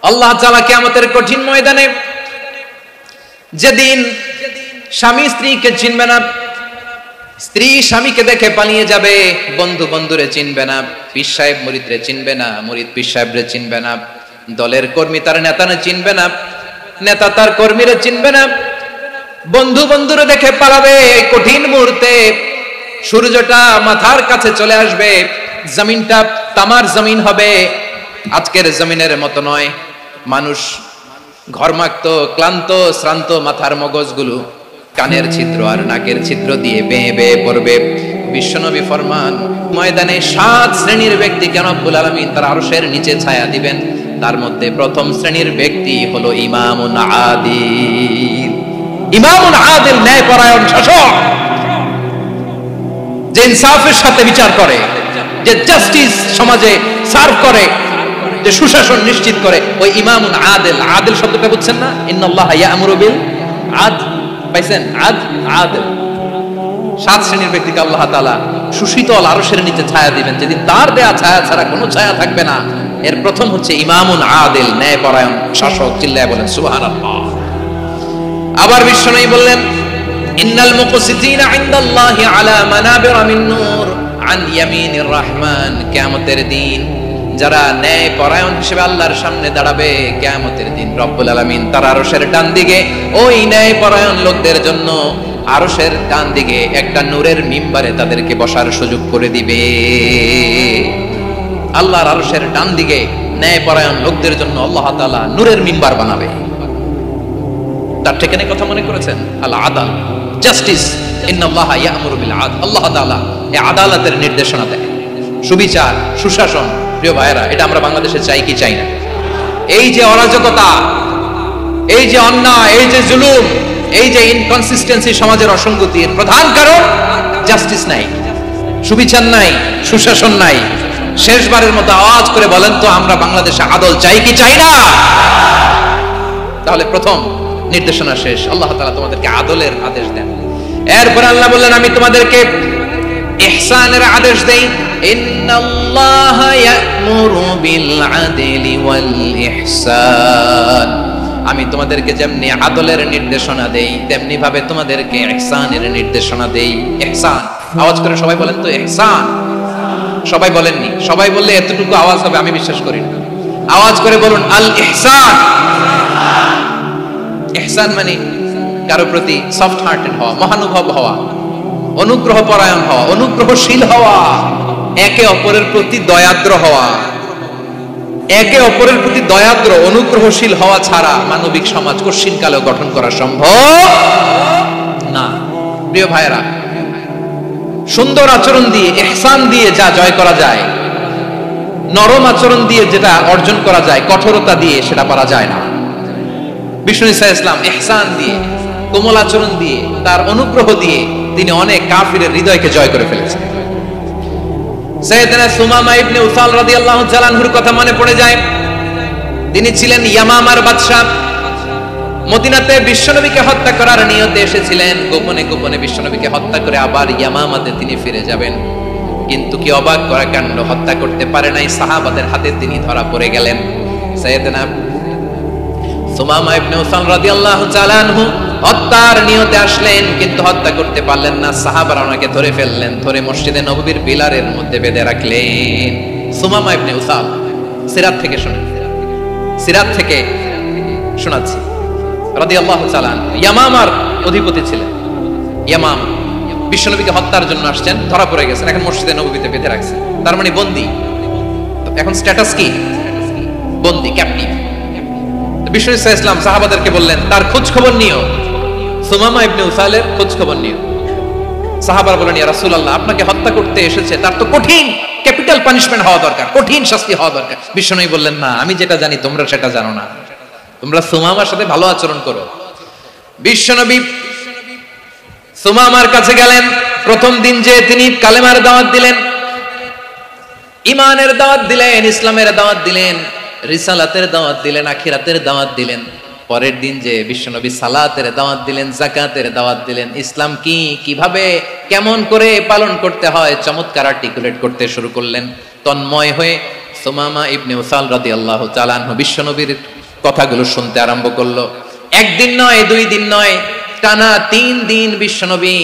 আল্লাহ তাআলা কিয়ামতের কঠিন ময়দানে যেদিন স্বামী স্ত্রীকে চিনবে না, স্ত্রী স্বামীকে দেখে পালিয়ে যাবে, বন্ধু বন্ধুরে চিনবে না, পীর সাহেব মুরিদরে চিনবে না, মুরিদ পীর সাহেবরে চিনবে না, দলের কর্মী তার নেতারে চিনবে না, নেতা তার কর্মীরে চিনবে না, বন্ধু বন্ধুরে দেখে পালাবে। এই কঠিন মুহূর্তে সূর্যটা মাথার কাছে চলে আসবে, জমিনটা তামার জমিন হবে, আজকের জমিনের মতো নয়। মানুষ ঘর্মাক্ত, ক্লান্ত, শ্রান্ত মাথার মগজগুলো কানের ছিদ্র আর নাকের ছিদ্র দিয়ে বেয়ে বেয়ে পড়বে। বিশ্বনবী ফরমান, ময়দানে 7 শ্রেণীর ব্যক্তিকে রব্বুল আলামিন তার আরশের নিচে ছায়া দিবেন। তার মধ্যে প্রথম শ্রেণীর ব্যক্তি হলো ইমামুন আদিল। ইমামুন আদিল, ন্যায়পরায়ণ শাসক, যে ইনসাফের সাথে বিচার করে, যে জাস্টিস সমাজে সার্ভ করে, যে সুশাসন নিশ্চিত করে, ওই ইমামুন আদিল। আদিল শব্দটা বুঝছেন না? ইন্নাল্লাহা ইয়া'মুরু বিল আদল, পাইছেন? আদিল। 7 শ্রেণীর ব্যক্তিকে আল্লাহ তাআলা সুশীতল আরশের নিচে ছায়া দিবেন, যেদিন তার দেয়া ছায়া ছাড়া কোনো ছায়া থাকবে না। এর প্রথম হচ্ছে ইমামুন আদিল, ন্যায়পরায়ণ শাসক। চিল্লায় বলেন সুবহানাল্লাহ। আবার বিশ্বনবী বললেন, ইন্নাল মুকসিতিনা ইনদাল্লাহি আলা মানাবিরা মিন নূর আন ইয়ামিনির রহমান। কিয়ামতের দিন যারা ন্যায়পরায়ণ হিসেবে আল্লাহর সামনে দাঁড়াবে, কিয়ামতের দিন রব্বুল আলামিন তার আরশের ডান দিকে ওই ন্যায়পরায়ণ লোকদের জন্য আরশের ডান দিকে একটা নূরের মিম্বারে তাদেরকে বসার সুযোগ করে দিবে। আল্লাহর আরশের ডান দিকে ন্যায়পরায়ণ লোকদের জন্য আল্লাহ তাআলা নূরের মিম্বার বানাবে। তার ঠিকানা কথা মনে করেছেন? আল আদাল, জাস্টিস। ইন্নাল্লাহা ইয়া'মুরু বিল আদল। আল্লাহ তাআলা এই আদালতের নির্দেশনা দেন, সুবিচার, সুশাসন। প্রিয় ভাইয়েরা, এটা আমরা বাংলাদেশে চাই কি চাই না? এই যে অরাজকতা, এই যে অন্যায়, এই যে জুলুম, এই যে ইনকনসিস্টেন্সি, সমাজের অসঙ্গতির প্রধান কারণ জাস্টিস নাই, সুবিচার নাই, সুশাসন নাই। শেষবারের মতো আওয়াজ করে বলেন তো, আমরা বাংলাদেশে আদল চাই কি চাই না? তাহলে প্রথম নির্দেশনা শেষ। আল্লাহ তাআলা তোমাদেরকে আদলের আদেশ দেন। এরপর আল্লাহ বললেন, আমি তোমাদেরকে ইহসানের আদেশ দেই। ইন্নাল্লাহা ইয়া'মুরু বিল আদলি ওয়াল ইহসান। আমি তোমাদেরকে যেমনি আদলের নির্দেশনা দেই, তেমনি ভাবে তোমাদেরকে ইহসানের নির্দেশনা দেই। ইহসান, আওয়াজ করে সবাই বলেন তো ইহসান। সবাই বলেননি? সবাই বললে এতটুকু আওয়াজ হবে আমি বিশ্বাস করি না। আওয়াজ করে বলুন আল ইহসান। ইহসান মানে কারো প্রতি সফট হার্টেড হওয়া, মহানুভব হওয়া, অনুগ্রহ পরায়ণ হওয়া, অনুগ্রহশীল হওয়া, একে অপরের প্রতি দয়াদ্র হওয়া। একে অপরের প্রতি দয়াদ্র, অনুগ্রহশীল হওয়া ছাড়া মানবিক সমাজ কশিনকালেও গঠন করা সম্ভব না। প্রিয় ভাইয়েরা, সুন্দর আচরণ দিয়ে, ইহসান দিয়ে যা জয় করা যায়, নরম আচরণ দিয়ে যেটা অর্জন করা যায়, কঠোরতা দিয়ে সেটা পারা যায় না। বিষ্ণু ঈসা ইসলাম ইহসান দিয়ে, কোমল আচরণ দিয়ে, তার অনুগ্রহ দিয়ে তিনি অনেক কাফিরের হৃদয়কে জয় করে ফেলেছেন। সাইয়েদনা সুমামা ইবনে উসাল রাদিয়াল্লাহু তাআলা আনহুর কথা মনে পড়ে যায়। তিনি ছিলেন ইয়ামামার বাদশা। মদিনাতে বিশ্বনবীকে হত্যা করার নিয়তে এসেছিলেন। গোপনে গোপনে বিশ্বনবীকে হত্যা করে আবার ইয়ামামাতে তিনি ফিরে যাবেন। কিন্তু কি অবাক করা কাণ্ড, হত্যা করতে পারে নাই, সাহাবাদের হাতে তিনি ধরা পড়ে গেলেন। সাইয়েদনা সুমামা ইবনে উসাল রাদিয়াল্লাহু তাআলা আনহু হত্যার নিয়তে আসলেন, কিন্তু হত্যা করতে পারলেন না। সাহাবারা ওনাকে ধরে ফেললেন, ধরে মসজিদে নববীর পিলারের মধ্যে বেঁধে রাখলেন। সুমামা ইবনে উসাল, সিরাত থেকে শুনেন, সিরাত থেকে শোনাচ্ছি, রাদিয়াল্লাহু তাআলা ইয়ামামার অধিপতি ছিলেন। ইয়ামাম বিশ্বনবীকে হত্যার জন্য আসছেন, ধরা পড়ে গেছেন, এখন মসজিদে নববীতে বেঁধে রাখছেন। তার মানে বন্দী। এখন স্ট্যাটাস কি? বন্দী, ক্যাপ্টিভ। বিষ্ণু ঈসা ইসলাম সাহাবাদেরকে বললেন, তার খোঁজ খবর নিও, সুমামা ইবনে উসালের খোঁজ খবর নিও। সাহাবারা বললেন, ইয়া রাসূলুল্লাহ, আপনাকে হত্যা করতে এসেছে, তার তো কঠিন ক্যাপিটাল পানিশমেন্ট হওয়া দরকার, কঠিন শাস্তি হওয়া দরকার। বিষ্ণু বললেন, না, আমি যেটা জানি তোমরা সেটা জানো না, তোমরা সুমামার সাথে ভালো আচরণ করো। বিশ্বনবী সুমামার কাছে গেলেন। প্রথম দিন যে তিনি কালেমার দাওয়াত দিলেন, ঈমানের দাওয়াত দিলেন, ইসলামের দাওয়াত দিলেন, রিসালাতের দাওয়াত দিলেন, আখিরাতের দাওয়াত দিলেন। পরের দিন যে বিশ্বনবী সালাতের দাওয়াত দিলেন, যাকাতের দাওয়াত দিলেন, ইসলাম কি, কিভাবে, কেমন করে পালন করতে হয় চমৎকার আর্টিকুলেট করতে শুরু করলেন। তন্ময় হয়ে সুমামা ইবনে উসাল রাদিয়াল্লাহু তাআলা আনহু বিশ্বনবীর কথাগুলো শুনতে আরম্ভ করলো। একদিন নয়, 2 দিন নয়, টানা 3 দিন বিশ্বনবী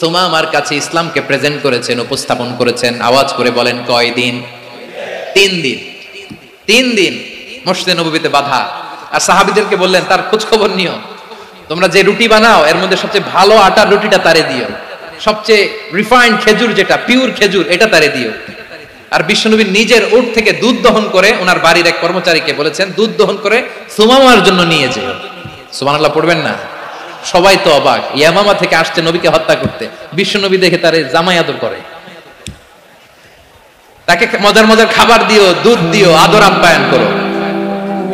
সুমামার কাছে ইসলামকে প্রেজেন্ট করেছেন, উপস্থাপন করেছেন। আওয়াজ করে বলেন, কয় দিন? 3 দিন। 3 দিন মসজিদে নববীতে বাধা। আর সাহাবীদেরকে বললেন, তার খোঁজ খবর নিও, তোমরা যে রুটি বানাও এর মধ্যে সবচেয়ে ভালো আটার রুটিটা তারে দিও, সবচেয়ে রিফাইন্ড খেজুর, যেটা পিওর খেজুর, এটা তারে দিও। আর বিশ্বনবী নিজের উট থেকে দুধ দহন করে ওনার বাড়ির এক কর্মচারীকে বলেছেন, দুধ দহন করে সুমামার জন্য নিয়ে যেও। সুবহানাল্লাহ পড়বেন না? সবাই তো অবাক, ইয়ামামা থেকে আসছে নবীকে হত্যা করতে, বিশ্বনবী দেখে তারে জামাই আদর করে, তাকে মজার মজার খাবার দিও, দুধ দিও, আদর আপ্যায়ন করো।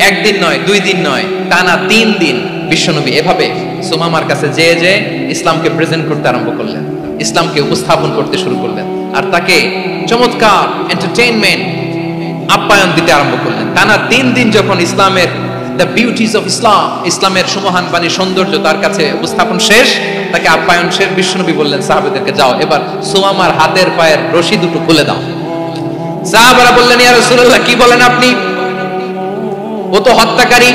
একদিন নয়, 2 দিন নয়, টানা 3 দিন বিশ্বনবী এভাবে সুমামার কাছে যেয়ে যে ইসলামকে প্রেজেন্ট করতে আরম্ভ করলেন, ইসলামকে উপস্থাপন করতে শুরু করলেন, আর তাকে চমৎকার এন্টারটেইনমেন্ট আপ্যায়ন দিতে আরম্ভ করলেন। টানা 3 দিন যখন ইসলামের দ্য বিউটিজ অফ ইসলাম, ইসলামের সুমহান বাণী, সৌন্দর্য তার কাছে উপস্থাপন শেষ, তাকে আপ্যায়ন শেষ, বিশ্বনবী বললেন সাহাবাদেরকে, যাও এবার সুমামার হাতের পায়ের রশি দুটো খুলে দাও। সাহাবারা বললেন, ইয়া রাসূলুল্লাহ, কি বলেন আপনি? ও তো হত্যাকারী,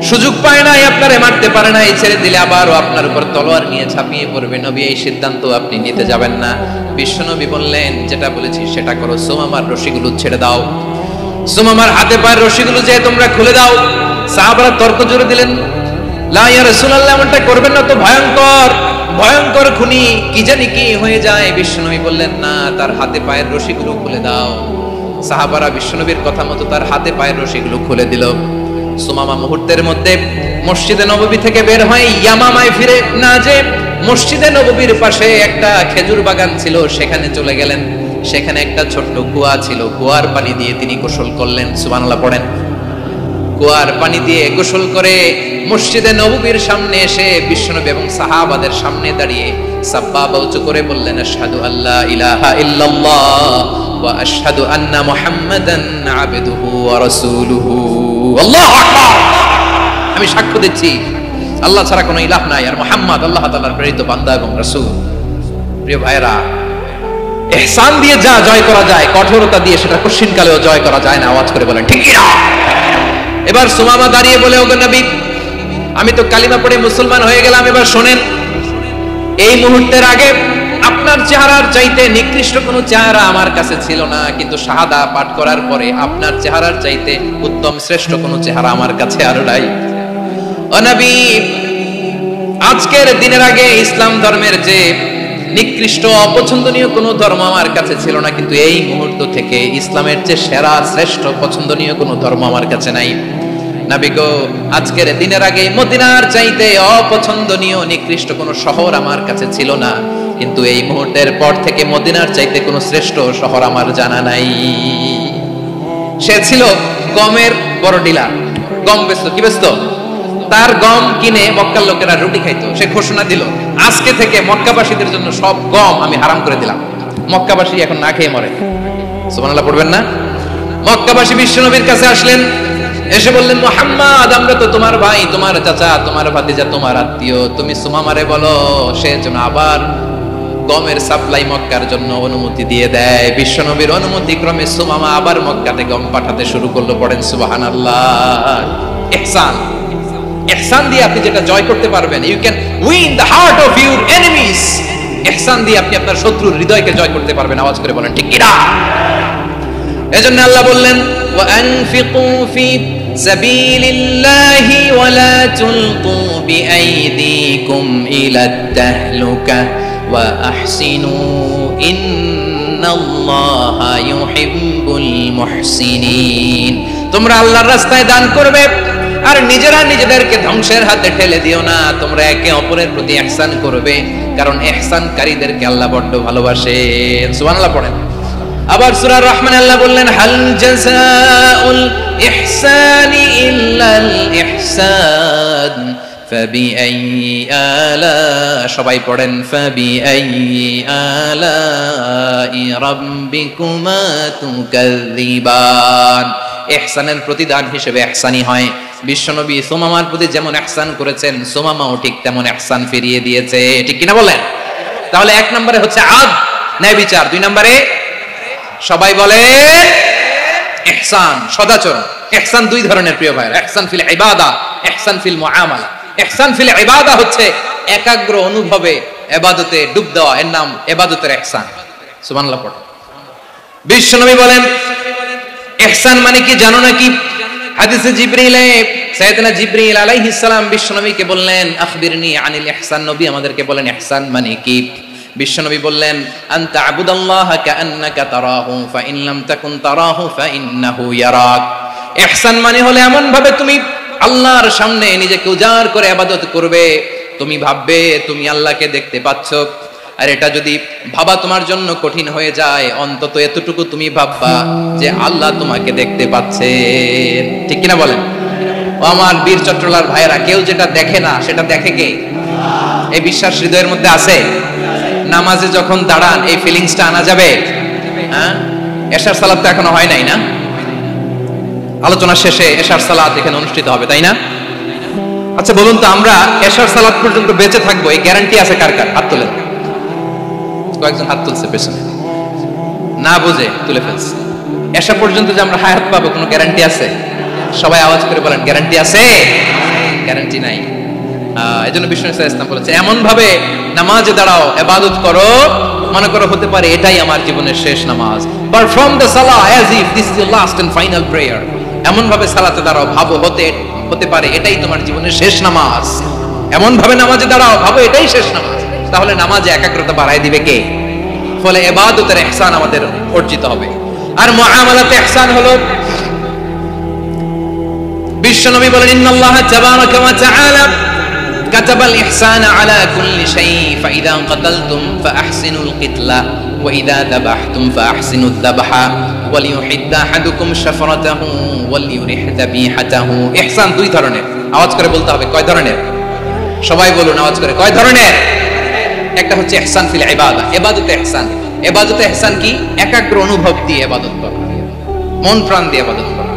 সুযোগ পায় নাই, আপনারে মারতে পারে না, এই ছেড়ে দিলে আবারও আপনার উপর তলোয়ার নিয়ে ঝাঁপিয়ে পড়বে। নবী, এই সিদ্ধান্ত আপনি নিতে যাবেন না। বিশ্বনবী বললেন, যেটা বলেছি সেটা করো, সুমামার রশিগুলো ছেড়ে দাও, সুমামার হাতে পায়ের রশিগুলো যে তোমরা খুলে দাও। সাহাবারা তর্ক জোরে দিলেন, লা ইয়া রাসূলুল্লাহ, এমনটা করবেন না, তো ভয়ঙ্কর ভয়ঙ্কর খুনি, কি জানি কি হয়ে যায়। বিশ্বনবী বললেন, না, তার হাতে পায়ের রশিগুলো খুলে দাও। সাহাবারা বিশ্বনবীর কথা মতো তার হাতে পায়ের রশিগুলো খুলে দিল। সুমামা মুহূর্তের মধ্যে মসজিদে নববী থেকে বের হয়, ইয়ামামায় ফিরে না যে মসজিদে নববীর পাশে একটা খেজুর বাগান ছিল, সেখানে চলে গেলেন। সেখানে একটা ছোট্ট কুয়া ছিল, কুয়ার পানি দিয়ে তিনি গোসল করলেন। সুবহানাল্লাহ পড়েন। কুয়ার পানি দিয়ে গোসল করে মসজিদে নববীর সামনে এসে বিশ্বনবী এবং সাহাবাদের সামনে দাঁড়িয়ে সাব্বাবা উঁচু করে বললেন, আশহাদু আল্লা ইলাহা ইল্লাল্লাহ ওয়া আশহাদু আন্না মুহাম্মাদান আবদুহু ওয়া রাসূলুহু। আল্লাহু আকবার। আমি সাক্ষ্য দিচ্ছি আল্লাহ ছাড়া কোনো ইলাহ নাই, আর মুহাম্মদ আল্লাহ তাআলার প্রেরিত বান্দা এবং রাসূল। প্রিয় ভাইরা, ইহসান দিয়ে যা জয় করা যায়, কঠোরতা দিয়ে সেটা কঠিনকালেও জয় করা যায় না। আওয়াজ করে বলেন, ঠিক কি না? এবার সুমামা দাঁড়িয়ে বলে, ওগো নবী, আমি তো কালিমা পড়ে মুসলমান হয়ে গেলাম, এবার শোনেন, এই মুহূর্তের আগে আপনার চেহারার চাইতে নিকৃষ্ট কোনো চেহারা আমার কাছে ছিল না, কিন্তু শাহাদা পাঠ করার পরে আপনার চেহারার চাইতে উত্তম শ্রেষ্ঠ কোনো চেহারা আমার কাছে আর নাই। ও নবী, আজকের দিনের আগে ইসলাম ধর্মের যে নিকৃষ্ট অপছন্দনীয় কোনো ধর্ম আমার কাছে ছিল না, কিন্তু এই মুহূর্ত থেকে ইসলামের যে সেরা শ্রেষ্ঠ পছন্দনীয় কোনো ধর্ম আমার কাছে নাই। নবী গো, আজকের দিনের আগে মদিনার চাইতে অপছন্দনীয় নিকৃষ্ট কোনো শহর আমার কাছে ছিল না, কিন্তু এই মুহূর্তের পর থেকে মদিনার চাইতে কোনো শ্রেষ্ঠ শহর আমার জানা নাই। সে ছিল গমের বড় ডিলার, গম বেচতো। কি বেচতো? তার গম কিনে মক্কার লোকেরা রুটি খাইতো। সে ঘোষণা দিল, আজকে থেকে মক্কাবাসীদের জন্য সব গম আমি হারাম করে দিলাম, মক্কাবাসী এখন না খেয়ে মরে। সুবহানাল্লাহ পড়বেন না? মক্কাবাসী বিশ্বনবীর কাছে আসলেন, এসে বললেন, মুহাম্মদ, আমরা তো তোমার ভাই, তোমার চাচা, তোমার ভাতিজা, তোমার আত্মীয়, তুমি সুমামারে বলো সে যেন আবার গমের সাপ্লাই মক্কার জন্য অনুমতি দিয়ে দেয়। বিশ্বনবীর অনুমতি ক্রমে সুমামা আবার মক্কাতে গম পাঠাতে শুরু করলো। পড়েন সুবহানাল্লাহ। ইহসান, ইহসান দিয়ে আপনি যেটা জয় করতে পারবেন, you can win the heart of your enemies. ইহসান দিয়ে আপনি আপনার শত্রুর হৃদয়কে জয় করতে পারবেন। আওয়াজ করে বলেন, ঠিক কি না? এজন্য আল্লাহ বললেন, ওয়া আনফিকু ফি সাবিলিল্লাহি ওয়া লা তুলকু বিআইদিকুম ইলাত তাহলুকা ওয়া আহসিনু ইন্নাল্লাহা ইউহিব্বুল মুহসিনিন। তোমরা আল্লাহর রাস্তায় দান করবে আর নিজেরা নিজেদেরকে ধ্বংসের হাতে ঠেলে দিও না। তোমরা একে অপরের প্রতি ইহসান করবে, কারণ ইহসানকারীদেরকে আল্লাহ বড় ভালোবাসেন। সুবহানাল্লাহ পড়েন। আবার সূরা রহমান আল্লাহ বললেন, হাল জাযাউল ইহসানি ইল্লাল ইহসান ফাবিআইয়ি আলা, সবাই পড়েন, ফাবিআইয়ি আলাই রাব্বিকুমা তুকাযযিবান। ইহসানের প্রতিদান হিসেবে ইহসানই হয়। বিশ্বনবী সুমামার প্রতি যেমন ইহসান করেছেন, সুমামাও ঠিক তেমন ইহসান ফিরিয়ে দিয়েছে। ঠিক কিনা বলেন? তাহলে 1 নম্বরে হচ্ছে আদ, ন্যায় বিচার। 2 নম্বরে সবাই বলে ইহসান সদাচরণ। ইহসান দুই ধরনের প্রিয় ভাইরা, ইহসান ফিল ইবাদা, ইহসান ফিল মুআমালা। ইহসান ফিল ইবাদা হচ্ছে একাগ্র অনুভবে ইবাদতে ডুব দেওয়া, এর নাম ইবাদতের ইহসান। সুবহানাল্লাহ পড়ো। বিশ্বনবী বলেন ইহসান মানে কি জানো নাকি? হাদিসে জিবরিলে সাইয়েদনা জিবরিল আলাইহিস সালাম বিশ্বনবীকে বললেন আখবিরনি আনিল ইহসান। নবী আমাদেরকে বলেন ইহসান মানে কি? বিশ্বনবী বললেন আনতা আবুদাল্লাহা কাআন্নাকা তারাহু ফাইন লাম তাকুন তারাহু ফাইন্নাহু ইয়ারাক। ইহসান মানে হলো এমন ভাবে তুমি আল্লাহর সামনে নিজেকে উজাড় করে ইবাদত করবে, তুমি ভাববে তুমি আল্লাহকে দেখতে পাচ্ছ। আর এটা যদি ভাবা তোমার জন্য কঠিন হয়ে যায়, অন্তত এতটুকু তুমি ভাববা যে আল্লাহ তোমাকে দেখতে পাচ্ছেন। ঠিক কিনা বলেন? ও আমার বীর চট্টলার ভাইরা, কেউ যেটা দেখে না সেটা দেখে কে? এই বিশ্বাস হৃদয়ের মধ্যে আছে? নামাজে যখন দাঁড়ান এই ফিলিংসটা আনা যাবে? হ্যাঁ, এশার সালাত তো এখনো হয় নাই না? আলোচনা শেষে এশার সালাত এখানে অনুষ্ঠিত হবে, তাই না? আচ্ছা বলুন তো, আমরা এশার সালাত পর্যন্ত বেঁচে থাকবো এই গ্যারান্টি আছে কার কার? হাত তোলেন। কয়েকজন হাত তুলছে পেছনে, না বুঝে তুলে ফেলছে। এশা পর্যন্ত যে আমরা হায়াত পাবো কোনো গ্যারান্টি আছে? সবাই আওয়াজ করে বলেন গ্যারান্টি আছে? গ্যারান্টি নাই। এজন্য বিষ্ণু ইসলাম বলেছে এমন ভাবে নামাজে দাঁড়াও, ইবাদত করো, মনে করো হতে পারে এটাই আমার জীবনের শেষ নামাজ। পারফর্ম দ্য সালাহ as if this is the last and final prayer. এমন ভাবে সালাতে দাঁড়াও, ভাবো হতে পারে এটাই তোমার জীবনের শেষ নামাজ। এমন ভাবে নামাজে দাঁড়াও, ভাবো এটাই শেষ নামাজ। তাহলে নামাজে একাগ্রতা বাড়ায় দিবে কে? ফলে ইবাদতের ইহসান আমাদের অর্জিত হবে। আর মুআমালাতে ইহসান হলো, বিশ্বনবী বলেন ইন্নাল্লাহা তাবারাকা ওয়া তাআলা কাতাবাল ইহসানা আলা কুল্লি শাই ফাইদা কাতালতুম ফাআহসিনুল কিতলা ওয়া ইযা যাবাহতুম ফাআহসিনুদ যাবহা ওয়া লিয়ুহিদ্দা আহাদুকুম শাফরাতাহু ওয়া লিয়ুরিহ যাবিহাতাহু। ইহসান দুই ধরনের। আওয়াজ করে বলতে হবে কয় ধরনের? সবাই বলুন আওয়াজ করে, কয় ধরনের? একটা হচ্ছে ইহসান ফিল ইবাদা, ইবাদতে ইহসান। ইবাদতে ইহসান কি? একাগ্র অনুভব দিয়ে ইবাদত করা, মন প্রাণ দিয়ে ইবাদত করা।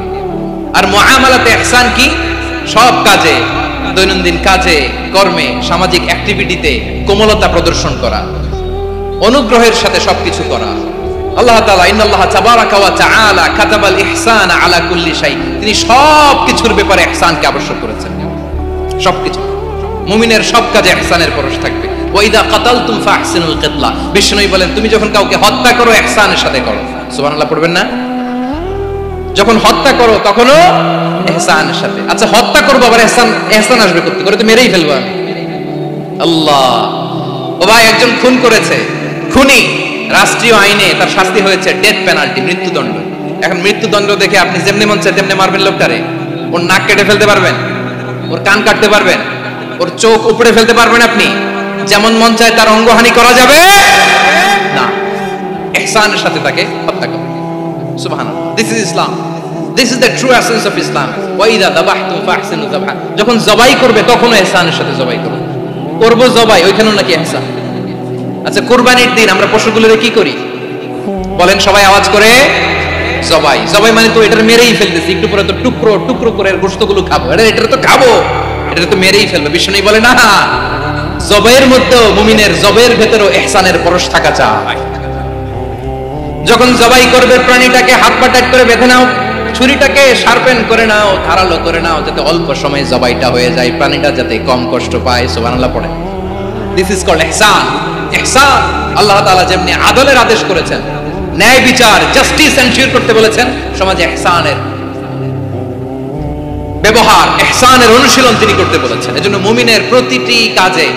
আর মুআমালাতে ইহসান কি? সব কাজে, দৈনন্দিন কাজে, কর্মে, সামাজিক অ্যাক্টিভিটিতে কোমলতা প্রদর্শন করা, অনুগ্রহের সাথে সবকিছু করা। আল্লাহ তাআলা ইন্নাল্লাহা তাবারাকা ওয়া তাআলা কাতাবাল ইহসানা আলা কুল্লি শাই, তিনি সবকিছুর ব্যাপারে ইহসানকে আবশ্যক করেছেন। সবকিছু, মুমিনের সব কাজে ইহসানের পরশ থাকবে। ওয়া ইযা কাতালতুম ফাহসিনুল কিতলা, বিষ্ণু বলেন তুমি যখন কাউকে হত্যা করো ইহসানের সাথে করো। সুবহানাল্লাহ পড়বেন না? যখন হত্যা করো তখনও ইহসানের সাথে। আচ্ছা হত্যা করবো আবার ইহসান আসবে করতে করে তো মেরেই ফেলবো আমি। আল্লাহ, ও ভাই একজন খুন করেছে, খুনি, রাষ্ট্রীয় আইনে তার শাস্তি হয়েছে ডেথ পেনাল্টি, মৃত্যুদণ্ড। এখন মৃত্যুদণ্ড দেখে আপনি যেমনি মন চায় তেমনি মারবেন লোকটারে? ওর নাক কেটে ফেলতে পারবেন? ওর কান কাটতে পারবেন? ওর চোখ উপড়ে ফেলতে পারবেন আপনি? যেমন মন চায় তার অঙ্গহানি করা যাবে না। ইহসানের সাথে তাকে হত্যা করবে। সুবহানাল্লাহ, this is Islam, this is the true essence of Islam. ওয়া ইযা যাবাহতুম ফাহসিনু যাবহা, যখন জবাই করবে তখনও ইহসানের সাথে জবাই করবে। করব জবাই, ওইখানেও নাকি ইহসান। আচ্ছা কুরবানির দিন আমরা পশুগুলোরে কি করি বলেন সবাই আওয়াজ করে? জবাই। জবাই মানে তো এটার মেরেই ফেলতেছি, একটু পরে তো টুকরো টুকরো করে গোশতগুলো খাবো, এটা তো খাবো, এটা তো মেরেই ফেলবো। বিষ্ণু বলে না, জবাইয়ের মধ্যেও মুমিনের জবাইয়ের ভেতরেও ইহসানের পরশ থাকা চাই। যখন জবাই করবে প্রাণীটাকে হাত পা টাইট করে বেঁধে নাও, ছুরিটাকে শার্পেন করে নাও, ধারালো করে নাও, যাতে অল্প সময়ে জবাইটা হয়ে যায়, প্রাণীটা যাতে কম কষ্ট পায়। সুবহানাল্লাহ পড়ে। দিস ইজ কল্ড ইহসান। ইহসান আল্লাহ তাআলা যেমনি আদলের আদেশ করেছেন, ন্যায় বিচার, জাস্টিস এনশিওর করতে বলেছেন, সমাজে ইহসানের ব্যবহার, ইহসানের অনুশীলন তিনি করতে বলেছেন। এজন্য মুমিনের প্রতিটি কাজে,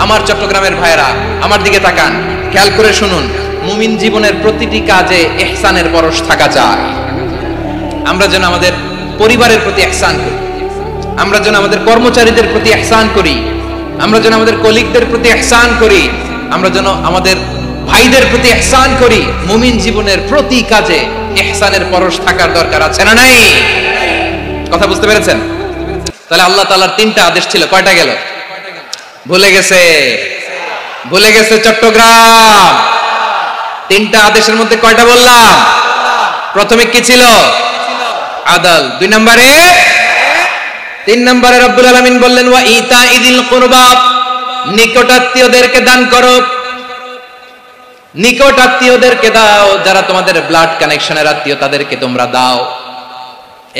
আমার চট্টগ্রামের ভাইরা আমার দিকে তাকান, খেয়াল করে শুনুন, মুমিন জীবনের প্রতিটি কাজে ইহসানের পরশ থাকা চাই। আমরা যেন আমাদের পরিবারের প্রতি ইহসান করি, আমরা যেন আমাদের কর্মচারীদের প্রতি ইহসান করি, আমরা যেন আমাদের কলিগদের প্রতি ইহসান করি, আমরা যেন আমাদের ভাইদের প্রতি ইহসান করি। মুমিন জীবনের প্রতি কাজে ইহসানের পরশ থাকার দরকার আছে না নাই? কথা বুঝতে পেরেছেন? তাহলে আল্লাহ তাআলার তিনটা আদেশ ছিল, কয়টা গেল? ভুলে গেছে, ভুলে গেছে চট্টগ্রাম। তিনটা আদেশের মধ্যে কয়টা বললাম? প্রথমে কি ছিল? আদল। দুই নম্বরে, তিন নম্বরে রব্বুল আলামিন বললেন ওয়া ইতাইদিল কুরবা, নিকটাত্মীয়দেরকে দান করো। নিকটাত্মীয়দেরকে দাও, যারা তোমাদের ব্লাড কানেকশনের আত্মীয় তাদেরকে তোমরা দাও।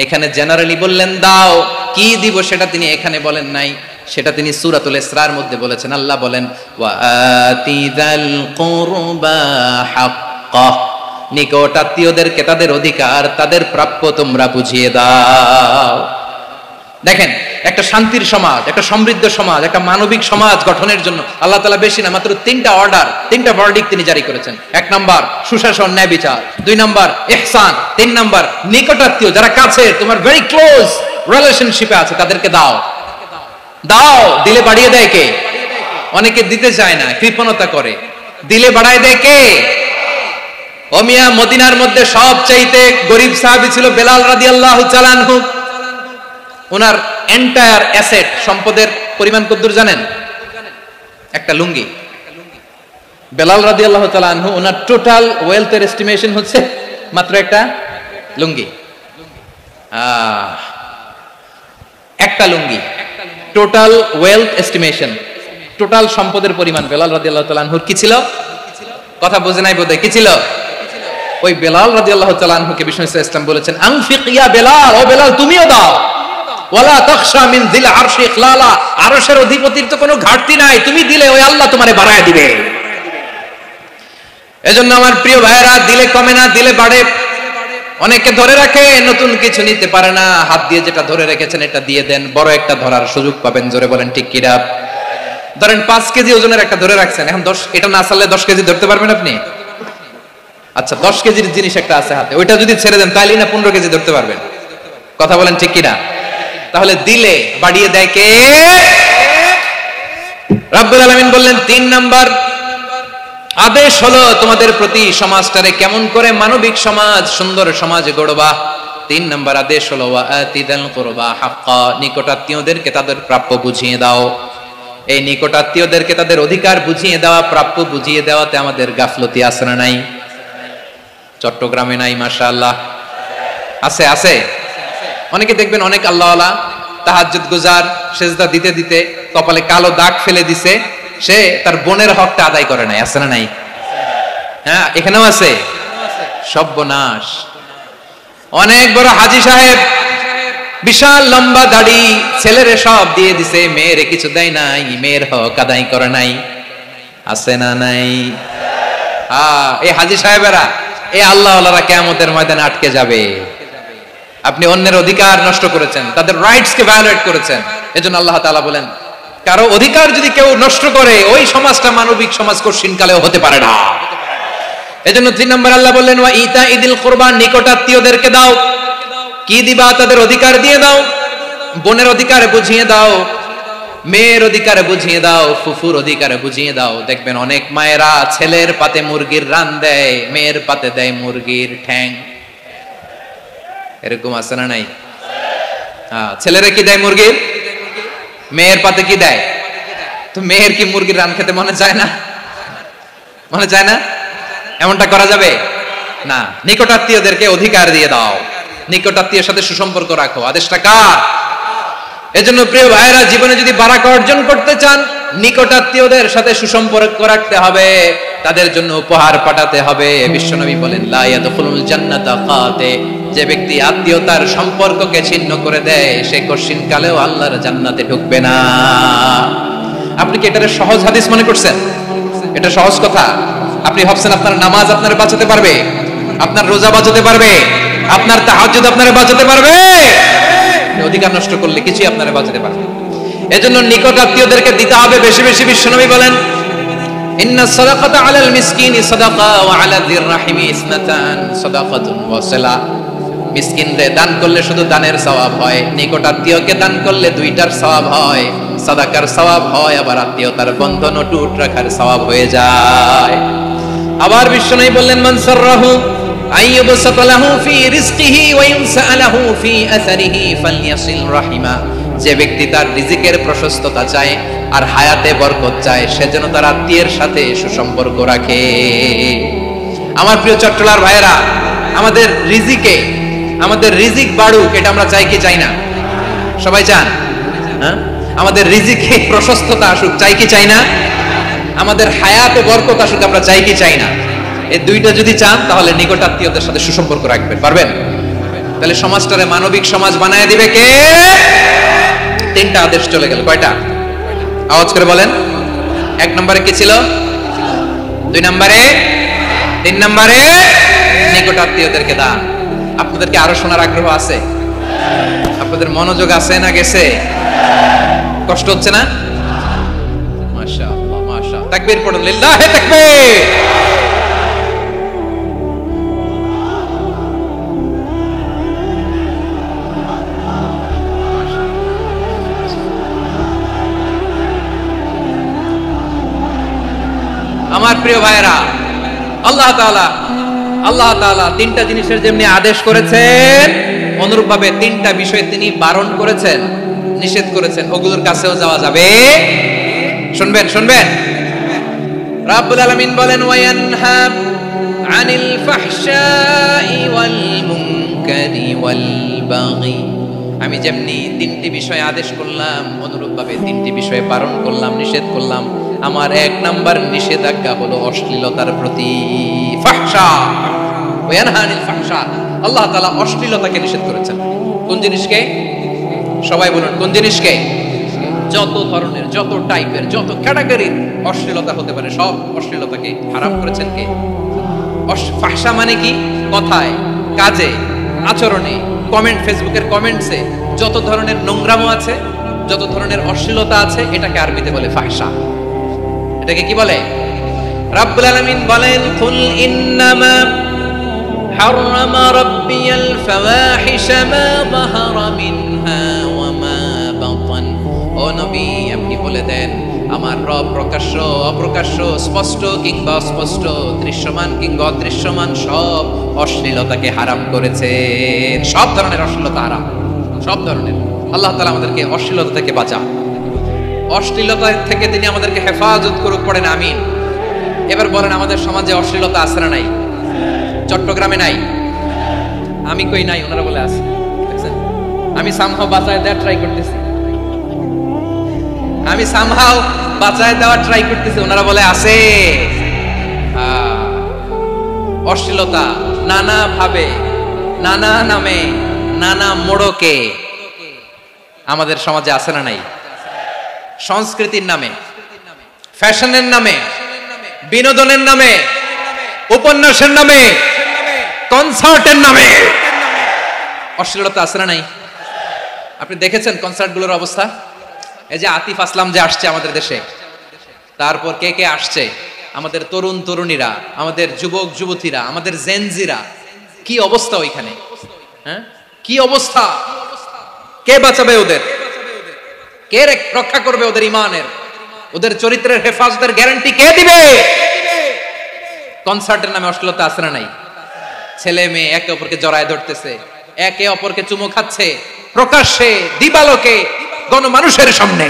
এখানে জেনারেলি বললেন দাও, কি দিব সেটা তিনি এখানে বলেন নাই, সেটা তিনি সূরাতুল ইসরার মধ্যে বলেছেন। আল্লাহ বলেন ওয়া আতিযাল কুরবা হাক্কাহ, নিকট আত্মীয়দেরকে তাদের অধিকার, তাদের প্রাপ্য তোমরা বুঝিয়ে দাও। দেখেন, একটা শান্তির সমাজ, একটা সমৃদ্ধ সমাজ, একটা মানবিক সমাজ গঠনের জন্য আল্লাহ তাআলা বেশি না, মাত্র 3টা অর্ডার, 3টা ভার্ডিক্ট তিনি জারি করেছেন। 1 নাম্বার সুশাসন, ন্যায় বিচার। 2 নাম্বার ইহসান। 3 নাম্বার নিকটাত্মীয়, যারা কাছে, তোমার ভেরি ক্লোজ রিলেশনশিপে আছে, তাদেরকে দাও। দাও, দিলে বাড়িয়ে দেয় কে? অনেকে দিতে চায় না, কৃপণতা করে। দিলে বাড়ায় দেয় কে? ও মিয়া, মদিনার মধ্যে সবচাইতে গরিব সাহাবী ছিল বেলাল রাদিয়াল্লাহু তাআলা আনহু। ওনার এন্টায়ার অ্যাসেট, সম্পদের পরিমাণ কতদূর জানেন? একটা লুঙ্গি। বেলাল রাদিয়াল্লাহু তাআলা আনহু, ওনার টোটাল ওয়েলথের এস্টিমেশন হচ্ছে মাত্র একটা লুঙ্গি। একটা লুঙ্গি, টোটাল ওয়েলথ এস্টিমেশন, টোটাল সম্পদের পরিমাণ বেলাল রাদিয়াল্লাহু তাআলা আনহুর কি ছিল? কথা বুঝে নাই বোধহয়। কি ছিল? ওই বেলাল রাদিয়াল্লাহু তাআলা আনহুকে বিষ্ণু ইসলাম বলেছেন, আনফিক ইয়া বেলাল, ও বেলাল তুমিও দাও। ওয়ালা তাখশা মিন যিল আরশি ইখলালা, আরশের অধিপতির তো কোনো ঘাটতি নাই, তুমি দিলে ওই আল্লাহ তোমারে বাড়ায় দিবে। এজন্য আমার প্রিয় ভাইরা, দিলে কমে না, দিলে বাড়ে। অনেকে ধরে রাখে, নতুন কিছু নিতে পারে না, হাত দিয়ে যেটা ধরে রেখেছেন এটা দিয়ে দেন, বড় একটা ধরার সুযোগ পাবেন। জোরে বলেন ঠিক কিনা? ধরেন 5 কেজি ওজনের একটা ধরে রাখছেন, এখন 10, এটা না চাললে 10 কেজি ধরতে পারবেন আপনি? আচ্ছা, 10 কেজির জিনিস একটা আছে হাতে, ওইটা যদি ছেড়ে দেন তাইলে না 15 কেজি ধরতে পারবেন। কথা বলেন ঠিক কিনা? তাহলে দিলে বাড়িয়ে দেয় কে? রব্বুল আলামিন বললেন 3 নাম্বার আদেশ হলো তোমাদের প্রতি, সমাজটারে কেমন করে মানবিক সমাজ, সুন্দর সমাজ গড়বা। 3 নাম্বার আদেশ হলো ওয়া আতিদাল কুরবা হাক্কা, নিকটাত্মীয়দেরকে তাদের প্রাপ্য বুঝিয়ে দাও। এই নিকটাত্মীয়দেরকে তাদের অধিকার বুঝিয়ে দেওয়া, প্রাপ্য বুঝিয়ে দেওয়াতে আমাদের গাফলতি আছে না নাই? চট্টগ্রামে নাই? মাশাআল্লাহ আছে, আছে। অনেকে দেখবেন অনেক আল্লাহওয়ালা, তাহাজ্জুদ গুজার, সেজদা দিতে দিতে কপালে কালো দাগ ফেলে দিছে, সে তার বোনের হকটা আদায় করে নাই। আছে না নাই? হ্যাঁ, এখানেও আছে। সর্বনাশ। অনেক বড় হাজী সাহেব, বিশাল লম্বা দাড়ি, ছেলেরে সব দিয়ে দিছে, মেয়েরে কিছু দেয় নাই, মেয়ের হক আদায় করে নাই। আছে না নাই? এই হাজী সাহেবেরা, এই আল্লাহওয়ালারা কিয়ামতের ময়দানে আটকে যাবে। আপনি অন্যের অধিকার নষ্ট করেছেন, তাদের রাইটস কে ভায়োলেট করেছেন। এজন্য আল্লাহ তাআলা বলেন, কারো অধিকার যদি কেউ নষ্ট করে, ওই সমাজটা মানবিক সমাজ কঠিন কালেও হতে পারে না। এজন্য 3 নম্বর আল্লাহ বললেন ওয়া ইতাইদিল কুরবা, নিকটাত্মীয়দেরকে দাও। কি দিবা? তাদের অধিকার দিয়ে দাও। বোনের অধিকার বুঝিয়ে দাও, মেয়ের অধিকার বুঝিয়ে দাও, ফুফুর অধিকার বুঝিয়ে দাও। দেখবেন অনেক মায়েরা ছেলের পাতে মুরগির রান দেয়, মেয়ের পাতে দেয় মুরগির ঠ্যাং। এরকম আছে না নাই? ছেলেরা কি দেয়? মুরগির। মেয়ের পাতে কি দেয়? তো মেয়ের কি মুরগির রান খেতে মনে চায় না? মনে চায় না? এমনটা করা যাবে না। নিকটাত্মীয়দেরকে অধিকার দিয়ে দাও, নিকটাত্মীয়ের সাথে সুসম্পর্ক রাখো। আদেশটা কার? এজন্য প্রিয় ভাইরা, জীবনে যদি বারাকা অর্জন করতে চান, নিকটাত্মীয়দের সাথে সুসম্পর্ক রাখতে হবে, তাদের জন্য উপহার পাঠাতে হবে। বিশ্বনবী বলেন লা ইয়াদখুলুল জান্নাতা কাতে, যে ব্যক্তি আত্মীয়তার সম্পর্ককে ছিন্ন করে দেয়, সে কঠিন কালেও আল্লাহর জান্নাতে ঢুকবে না। আপনি কি এটারে সহজ হাদিস মনে করছেন? এটা সহজ কথা। আপনি ভাবছেন আপনার নামাজ আপনারে বাঁচাতে পারবে, আপনার রোজা বাঁচাতে পারবে, আপনার তাহাজ্জুদ আপনারে বাঁচাতে পারবে? অধিকার নষ্ট করলে কিছুই আপনারে বাঁচাতে পারবে। এজন্য নিকট আত্মীয়দেরকে দিতে হবে বেশি বেশি। বিশ্বনবী বলেন ইন্না সাদাকাতা আলাল মিসকিনি সাদাকা ওয়া আলা যির রাহিমি ইসনাতান সাদাকাতুন ওয়া সিলা। মিসকিনরে দান করলে শুধু দানের সওয়াব হয়, নিকট আত্মীয়কে দান করলে 2টার সওয়াব হয়, সাদাকার সওয়াব হয়, আবার আত্মীয়তার বন্ধন অটুট রাখার সওয়াব হয়ে যায়। আবার বিশ্বনবী বললেন মান সাররাহু আইয়ুবসাতা লাহু ফি রিজকিহি ওয়া ইনসা লাহু ফি আসারিহি ফালইয়াসিল রাহিমা। যে ব্যক্তি তার রিজিকের প্রশস্ততা চায় আর হায়াতে বরকত চায়, সে যেন তার আত্মীয়ের সাথে সুসম্পর্ক রাখে। আমার প্রিয় চট্টলার ভাইয়েরা, আমাদের রিজিক বাড়ুক, এটা আমরা চাই কি চাই না? সবাই চান? হ্যাঁ, আমাদের রিজিকে প্রশস্ততা আসুক, চাই কি চাই না? আমাদের হায়াতে বরকত আসুক, আমরা চাই কি চাই না? এই 2টা যদি চান, তাহলে নিকট আত্মীয়দের সাথে সুসম্পর্ক রাখবেন। পারবেন? তাহলে সমাজটারে মানবিক সমাজ বানায় দিবে কে? তিনটা আদেশ চলে গেল। কয়টা? আওয়াজ করে বলেন। এক নম্বরে কি ছিল? দুই নম্বরে, তিন নম্বরে নিকট আত্মীয়দেরকে দান। আপনাদেরকে আরো শোনার আগ্রহ আছে? আপনাদের মনোযোগ আছে না গেছে? কষ্ট হচ্ছে না? মাশাআল্লাহ, মাশাআল্লাহ। তাকবীর পড়ুন, লিল্লাহি তাকবীর। আমার প্রিয় ভাইরা, আল্লাহ তাআলা তিনটা জিনিসের যেমনি আদেশ করেছেন, অনুরূপভাবে তিনটা বিষয় তিনি বারণ করেছেন, নিষেধ করেছেন। ওগুলোর কাছেও যাওয়া যাবে। শুনবেন রাব্বুল আলামিন বলেন, ওয়ায়ানহা আনিল ফাহশাই ওয়াল মুনকারি ওয়াল বাগি। আমি যেমনি তিনটি বিষয় আদেশ করলাম, অনুরূপভাবে তিনটি বিষয় বারণ করলাম, নিষেধ করলাম। আমার এক নাম্বার নিষেধাজ্ঞা হলো অশ্লীলতার প্রতি। ফাহশা, ওয়ায়ানহা আনিল ফাহশা। আল্লাহ তাআলা অশ্লীলতাকে নিষেধ করেছেন। কোন জিনিসকে? সবাই বলুন, কোন জিনিসকে? যত ধরনের, যত টাইপের, যত ক্যাটাগরির অশ্লীলতা হতে পারে, সব অশ্লীলতাকে হারাম করেছেন কে? ফাহশা মানে কি? কথায়, কাজে, আচরণে, কমেন্ট, ফেসবুকের কমেন্টসে যত ধরনের নোংরামো আছে, যত ধরনের অশ্লীলতা আছে, এটাকে আরবিতে বলে ফাহশা। এটাকে কি বলে? রাব্বুল আলামিন বলেন, কুল ইন্নামা হারামা রাব্বিয়াল ফাওয়াহিশা মা যাহারা মিনহা ওয়া মা বাতান। ও নবী, আপনি বলে দেন, আমার রব প্রকাশ্য, অপ্রকাশ্য, স্পষ্ট কিংবা অস্পষ্ট, দৃশ্যমান কিংবা অদৃশ্যমান সব অশ্লীলতাকে হারাম করেছেন। সব ধরনের অশ্লীলতা হারাম, সব ধরনের। আল্লাহ তাআলা আমাদেরকে অশ্লীলতা থেকে বাঁচান, অশ্লীলতা থেকে তিনি আমাদেরকে হেফাজত করুক। পড়েন আমিন। এবার বলেন, আমাদের সমাজে অশ্লীলতা আছে না নাই? চট্টগ্রামে নাই? আমি কই নাই, ওনারা বলে আছে। আমি সামহাও বাঁচায় দেওয়ার ট্রাই করতেছি, ওনারা বলে আছে। অশ্লীলতা নানা ভাবে, নানা নামে, নানা মোড়কে আমাদের সমাজে আছে না নাই? সংস্কৃতির নামে, ফ্যাশনের নামে, বিনোদনের নামে, উপন্যাসের নামে, কনসার্টের নামে অশ্লীলতা আছে না নাই? আপনি দেখেছেন কনসার্টগুলোর অবস্থা? এই যে আতিফ আসলাম যে আসছে আমাদের দেশে, তারপর কে কে আসছে, আমাদের তরুণ তরুণীরা, আমাদের যুবক যুবতীরা, আমাদের জেনজিরা, কি অবস্থা ওইখানে? হ্যাঁ, কি অবস্থা? কে বাঁচাবে ওদের? কে রক্ষা করবে ওদের ইমানের, ওদের চরিত্রের হেফাজতের গ্যারান্টি কে দিবে? কনসার্টের নামে অশ্লীলতা আছে না নাই? ছেলে মেয়ে একে অপরকে জড়ায় ধরতেছে, একে অপরকে চুমু খাচ্ছে, প্রকাশ্যে, দিবালোকে, গণমানুষের সামনে।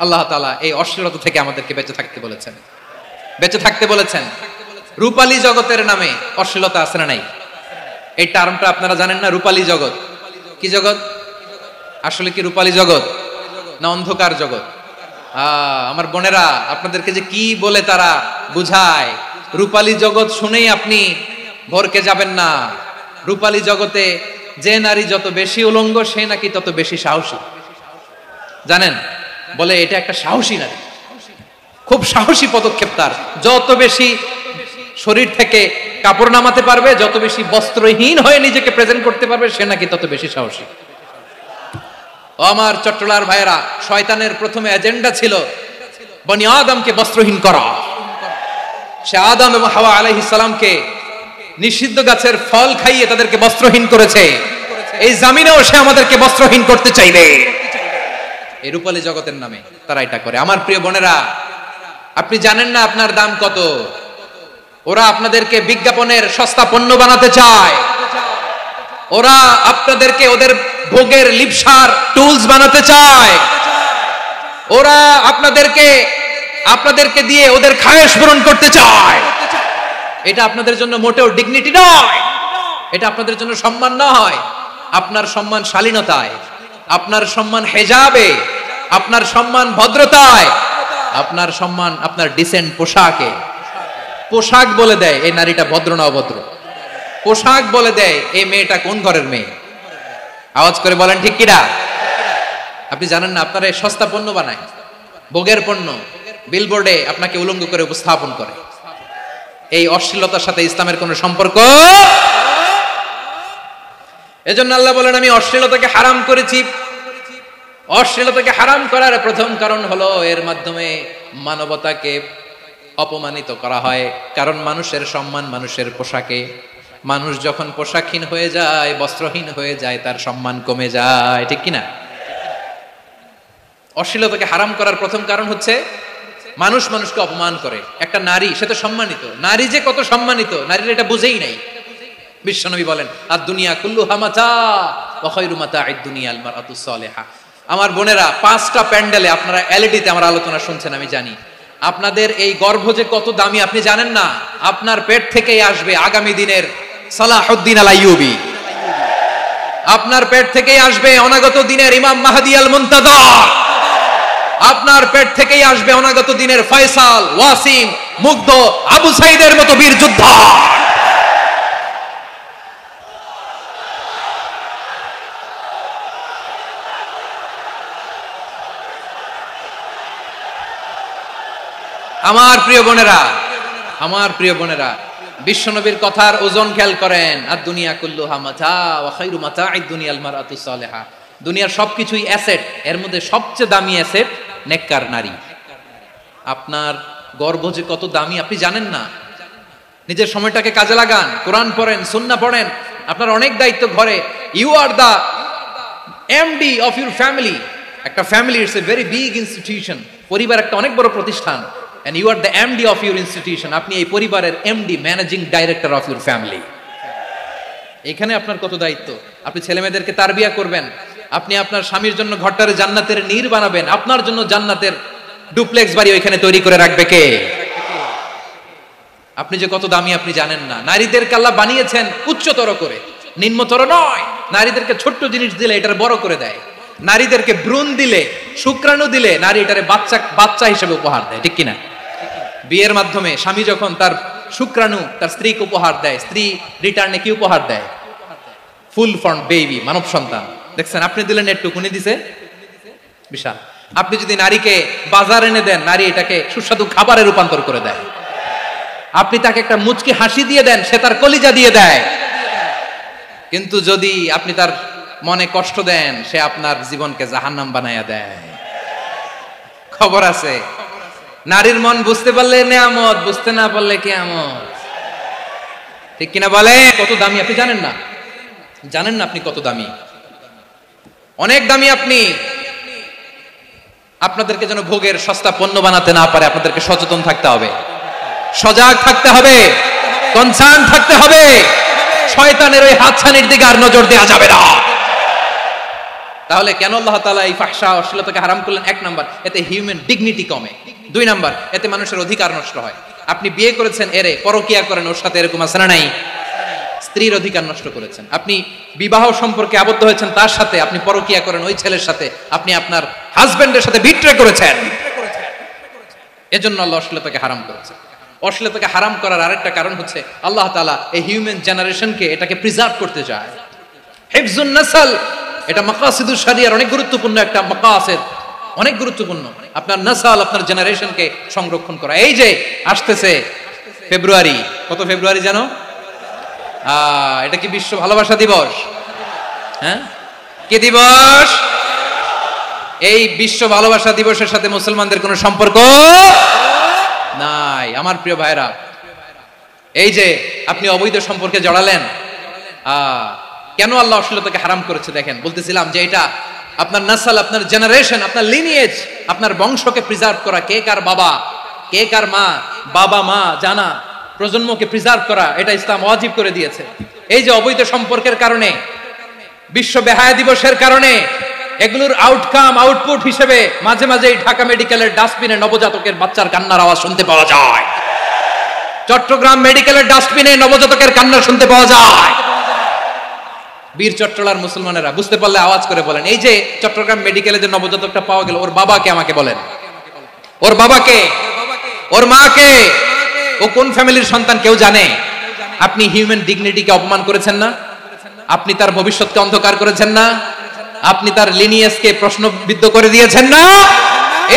আল্লাহ তাআলা এই অশ্লীলতা থেকে আমাদেরকে বেঁচে থাকতে বলেছেন, বেঁচে থাকতে বলেছেন। রূপালী জগতের নামে অশ্লীলতা আছে না নাই? এই টার্মটা আপনারা জানেন না? রূপালী জগৎ কি জগৎ? আসলে কি রূপালী জগৎ না অন্ধকার জগৎ? আমার বোনেরা, আপনাদেরকে যে কি বলে তারা বুঝায়, রূপালী জগৎ শুনেই আপনি ভরকে যাবেন না। রূপালী জগতে যে নারী যত বেশি উলঙ্গ, সে নাকি তত বেশি সাহসী। জানেন? বলে এটা একটা সাহসী নারী, খুব সাহসী পদক্ষেপ তার। যত বেশি শরীর থেকে কাপড় নামাতে পারবে, যত বেশি বস্ত্রহীন হয়ে নিজেকে প্রেজেন্ট করতে পারবে, সে নাকি তত বেশি সাহসী। আমার চট্টলার ভাইয়েরা, শয়তানের প্রথমে এজেন্ডা ছিল বনি আদমকে বস্ত্রহীন করা। সে আদম এবং হাওয়া আলাইহিস সালামকে নিষিদ্ধ গাছের ফল খাইয়ে তাদেরকে বস্ত্রহীন করেছে। এই জামিনেও সে আমাদেরকে বস্ত্রহীন করতে চাইবে। এই রূপালী জগতের নামে তারা এটা করে। আমার প্রিয় বোনেরা, আপনি জানেন না আপনার দাম কত? ওরা আপনাদেরকে বিজ্ঞাপনের সস্তা পণ্য বানাতে চায়। ওরা আপনাদেরকে ওদের ভোগের লিপসার টুলস বানাতে চায়। ওরা আপনাদেরকে দিয়ে ওদের খায়েশ পূরণ করতে চায়। এটা আপনাদের জন্য মোটেও ডিগনিটি নয়, এটা আপনাদের জন্য সম্মান নয়। আপনার সম্মান শালীনতায়, আপনার সম্মান হেজাবে, আপনার সম্মান ভদ্রতায়, আপনার সম্মান আপনার ডিসেন্ট পোশাকে। পোশাক বলে দেয় এই নারীটা ভদ্র না অভদ্র। পোশাক বলে দেয় এই মেয়েটা কোন ঘরের মেয়ে। আওয়াজ করে বলেন ঠিক কিনা? আপনি জানেন না আপনারা এই সস্তা পণ্য বানায়, ভোগের পণ্য, বিলবোর্ডে আপনাকে উলঙ্গ করে উপস্থাপন করে। এই অশ্লীলতার সাথে ইসলামের কোনো সম্পর্ক। এজন্য আল্লাহ বলেন আমি অশ্লীলতাকে হারাম করেছি। অশ্লীলতাকে হারাম করার প্রথম কারণ হলো এর মাধ্যমে মানবতাকে অপমানিত করা হয়। কারণ মানুষের সম্মান মানুষের পোশাকে। মানুষ যখন পোশাকহীন হয়ে যায়, বস্ত্রহীন হয়ে যায়, তার সম্মান কমে যায়, ঠিক কিনা? অশ্লীলতাকে হারাম করার প্রথম কারণ হচ্ছে মানুষ মানুষকে অপমান করে। একটা নারী, সে তো সম্মানিত, নারী যে কত সম্মানিত নারীর এটা বুঝেই নাই। বিশ্বনবী বলেন আর দুনিয়া কুল্লুহা মাতা ওয়া খায়রু মাতা'আদ দুনিয়া আল মারআতুস সালিহা। আমার বোনেরা, 5টা প্যান্ডেলে আপনারা এলইডিতে আমার আলোচনা শুনছেন, আমি জানি আপনাদের এই গর্ভ যে কত দামি আপনি জানেন না। আপনার পেট থেকেই আসবে আগামী দিনের সালাহুদ্দিন আল আইয়ুবী, আপনার পেট থেকেই আসবে অনাগত দিনের ইমাম মাহদী আল মুনতাযর, আপনার পেট থেকেই আসবে অনাগত দিনের ফয়সাল, ওয়াসিম, মুগ্ধ, আবু সাইদের মতো বীর যোদ্ধা। আমার প্রিয় বোনেরা, আমার প্রিয় বোনেরা, বিশ্বনবীর কথার ওজন খেয়াল করেন। আর দুনিয়া কুল্লুহা মাতা ওয়া খায়রু মাতা'আদ দুনিয়া আল মারআতুস সালিহা। দুনিয়ার সবকিছুই অ্যাসেট, এর মধ্যে সবচেয়ে দামি অ্যাসেট নেককার নারী। আপনার গর্ভ যে কত দামি আপনি জানেন না। নিজের সময়টাকে কাজে লাগান, কোরআন পড়েন, সুন্নাহ পড়েন। আপনার অনেক দায়িত্ব ঘরে। You are the MD of your family. একটা family it's a very big institution. পরিবার একটা অনেক বড় প্রতিষ্ঠান। and you are the MD of your institution. আপনি এই পরিবারের MD, managing director of your family. এখানে আপনার কত দায়িত্ব। আপনি ছেলেমেয়েদেরকে তারবিয়া করবেন, আপনি আপনার স্বামীর জন্য ঘরটারে জান্নাতের নীড় বানাবেন, আপনার জন্য জান্নাতের ডুপ্লেক্স বাড়ি ওইখানে তৈরি করে রাখবে কে? আপনি যে কত দামি আপনি জানেন না। নারীদেরকে আল্লাহ বানিয়েছেন উচ্চতর করে, নিম্নতর নয়। নারীদেরকে ছোট্ট জিনিস দিলে এটারে বড় করে দেয়। নারীদেরকে ভ্রূণ দিলে, শুক্রাণু দিলে নারী এটারে বাচ্চা হিসেবে উপহার দেয়, ঠিক কিনা? বিয়ের মাধ্যমে স্বামী যখন তার শুক্রাণু তার স্ত্রীকে উপহার দেয়, স্ত্রী রিটার্নে কি উপহার দেয়? ফুল ফর্ম বেবি, মানব সন্তান। দেখছেন, আপনি দিলেন একটুকুনি, দিছে বিশাল। আপনি যদি নারীকে বাজার এনে দেন, নারী এটাকে সুস্বাদু খাবারে রূপান্তর করে দেয়। আপনি তাকে একটা মুচকি হাসি দিয়ে দেন, সে তার কলিজা দিয়ে দেয়। কিন্তু যদি আপনি তার মনে কষ্ট দেন, সে আপনার জীবনকে জাহান্নাম বানায়া দেয়। খবর আছে, নারীর মন বুঝতে পারলে নেয়ামত, বুঝতে না পারলে কিয়ামত, ঠিক কিনা বলে? কত দামি আপনি জানেন না, জানেন না আপনি কত দামি, অনেক দামি আপনি। আপনাদেরকে যেন ভোগের সস্তা পণ্য বানাতে না পারে, আপনাদেরকে সচেতন থাকতে হবে, সজাগ থাকতে হবে, কনসার্ন থাকতে হবে। শয়তানের ওই হাতছানির দিকে আর নজর দেওয়া যাবে না। তাহলে কেন আল্লাহ তাআলা এই ফাহশা অশ্লীলতাকে হারাম করলেন? 1 নাম্বার, এতে হিউম্যান ডিগনিটি কমে। 2 নাম্বার, এতে মানুষের অধিকার নষ্ট হয়। আপনি বিয়ে করেছেন, এরে পরকিয়া করেন, ওর সাথে এরকম আছে না নাই? স্ত্রীর অধিকার নষ্ট করেছেন। আপনি বিবাহ সম্পর্কে আবদ্ধ হয়েছেন তার সাথে, আপনি পরকিয়া করেন ওই ছেলের সাথে, আপনি আপনার হাজবেন্ডের সাথে বিট্রে করেছেন। এজন্য আল্লাহ অশ্লীলতাকে হারাম করেছেন। অশ্লীলতাকে হারাম করার আরেকটা কারণ হচ্ছে আল্লাহ তাআলা এই হিউম্যান জেনারেশনকে এটাকে প্রিজার্ভ করতে চায়। হিফজুন নাসল, এটা মাকাসিদুশ শরিয়ার অনেক গুরুত্বপূর্ণ একটা মাকাসিদ, অনেক গুরুত্বপূর্ণ। আপনার নাসল, আপনার জেনারেশনকে সংরক্ষণ করা। এই যে আসতেছে ফেব্রুয়ারি, কত ফেব্রুয়ারি জানো? এটা কি বিশ্ব ভালোবাসা দিবস? হ্যাঁ, কি দিবস? এই বিশ্ব ভালোবাসা দিবসের সাথে মুসলমানদের কোনো সম্পর্ক নাই। আমার প্রিয় ভাইরা, এই যে আপনি অবৈধ সম্পর্কে জড়ালেন, কেন আল্লাহ অশ্লীলতাকে হারাম করেছে দেখেন। বলতেছিলাম যে এটা আপনার নাসল, আপনার জেনারেশন, আপনার লিনিয়েজ, আপনার বংশকে প্রিজার্ভ করা। কে কার বাবা, কে কার মা, বাবা মা জানা, প্রজন্মকে প্রিজার্ভ করা, এটা ইসলাম ওয়াজিব করে দিয়েছে। এই যে অবৈধ সম্পর্কের কারণে, বিশ্ব বেহায়া দিবসের কারণে, এগুলোর আউটকাম, আউটপুট হিসেবে মাঝে মাঝে ঢাকা মেডিকেলের ডাস্টবিনে নবজাতকের বাচ্চার কান্নার আওয়াজ শুনতে পাওয়া যায়। চট্টগ্রাম মেডিকেলের ডাস্টবিনে নবজাতকের কান্না শুনতে পাওয়া যায়। বীর চট্টলার মুসলমানেরা বুঝতে পারলে আওয়াজ করে বলেন, এই যে চট্টগ্রাম মেডিকেলে যে নবজাতকটা পাওয়া গেল, ওর বাবাকে আমাকে বলেন, ওর বাবাকে, ওর মাকে, ও কোন ফ্যামিলির সন্তান কেউ জানে? আপনি হিউম্যান ডিগনিটিকে অপমান করেছেন না? আপনি তার ভবিষ্যৎকে অন্ধকার করেছেন না? আপনি তার লিনিয়েজকে প্রশ্নবিদ্ধ করে দিয়েছেন না?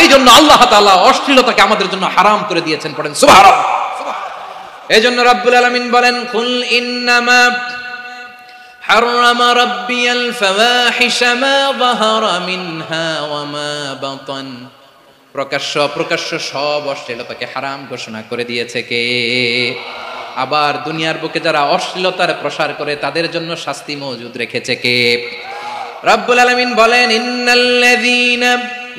এই জন্য আল্লাহ তাআলা অশ্লীলতাকে আমাদের জন্য হারাম করে দিয়েছেন। পড়েন সুবহানাল্লাহ। এই জন্য রব্বুল আলামিন বলেন, কুল ইন্নামা হারামা রাব্বিয়াল ফাওয়াহিশা মা যাহারা মিনহা ওয়া মা বাতান। প্রকাশ্য অপ্রকাশ্য সব অশ্লীলতাকে হারাম ঘোষণা করে দিয়েছে কে? আবার দুনিয়ার বুকে যারা অশ্লীলতার প্রসার করে তাদের জন্য শাস্তি মজুদ রেখেছে কে? রব্বুল আলামিন বলেন, ইন্নাল্লাযীনা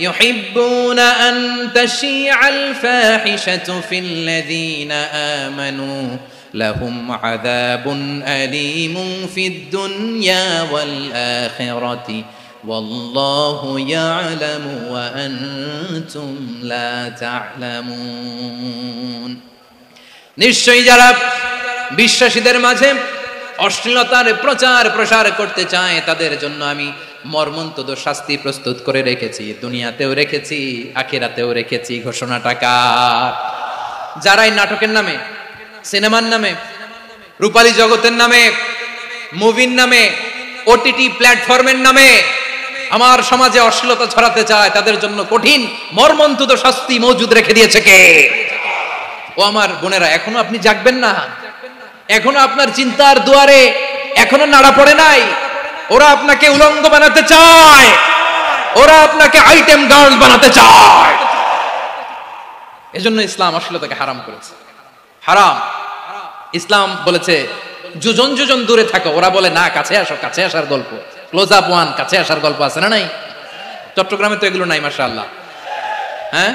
ইউহিব্বুনা আন তাশিআল ফাহিশাতু ফিল্লাযীনা আমানু লাহুম আযাবুন আলীমুন ফিদ দুনিয়া ওয়াল আখিরাতি ওয়াল্লাহু ইয়ালামু ওয়া আনতুম লা তা'লামুন। নিশ্চয়ই যারা বিশ্বাসীদের মাঝে অশ্লীলতার প্রচার প্রসার করতে চায় তাদের জন্য আমি মর্মন্তুদ শাস্তি প্রস্তুত করে রেখেছি, দুনিয়াতেও রেখেছি, আখিরাতেও রেখেছি। ঘোষণাটা কার? যারাই নাটকের নামে, সিনেমার নামে, রূপালী জগতের নামে, মুভির নামে, ওটিটি প্ল্যাটফর্মের নামে আমার সমাজে অশ্লীলতা ছড়াতে চায় তাদের জন্য কঠিন মর্মন্তুদ শাস্তি মজুদ রেখে দিয়েছে কে? ও আমার বোনেরা, এখনো আপনি জাগবেন না? এখনো আপনার চিন্তার দুয়ারে এখনো নাড়া পড়ে নাই? ওরা আপনাকে উলঙ্গ বানাতে চায়, ওরা আপনাকে আইটেম গার্ল বানাতে চায়। এজন্য ইসলাম অশ্লীলতাকে হারাম করেছে। হারাম। ইসলাম বলেছে যোজন যোজন দূরে থাকো, ওরা বলে না কাছে আসো, কাছে আসার গল্প, ক্লোজ আপ ওয়ান, কাছে আসার গল্প আছে না নাই? চট্টগ্রামে তো এগুলো নাই মাশাআল্লাহ। হ্যাঁ,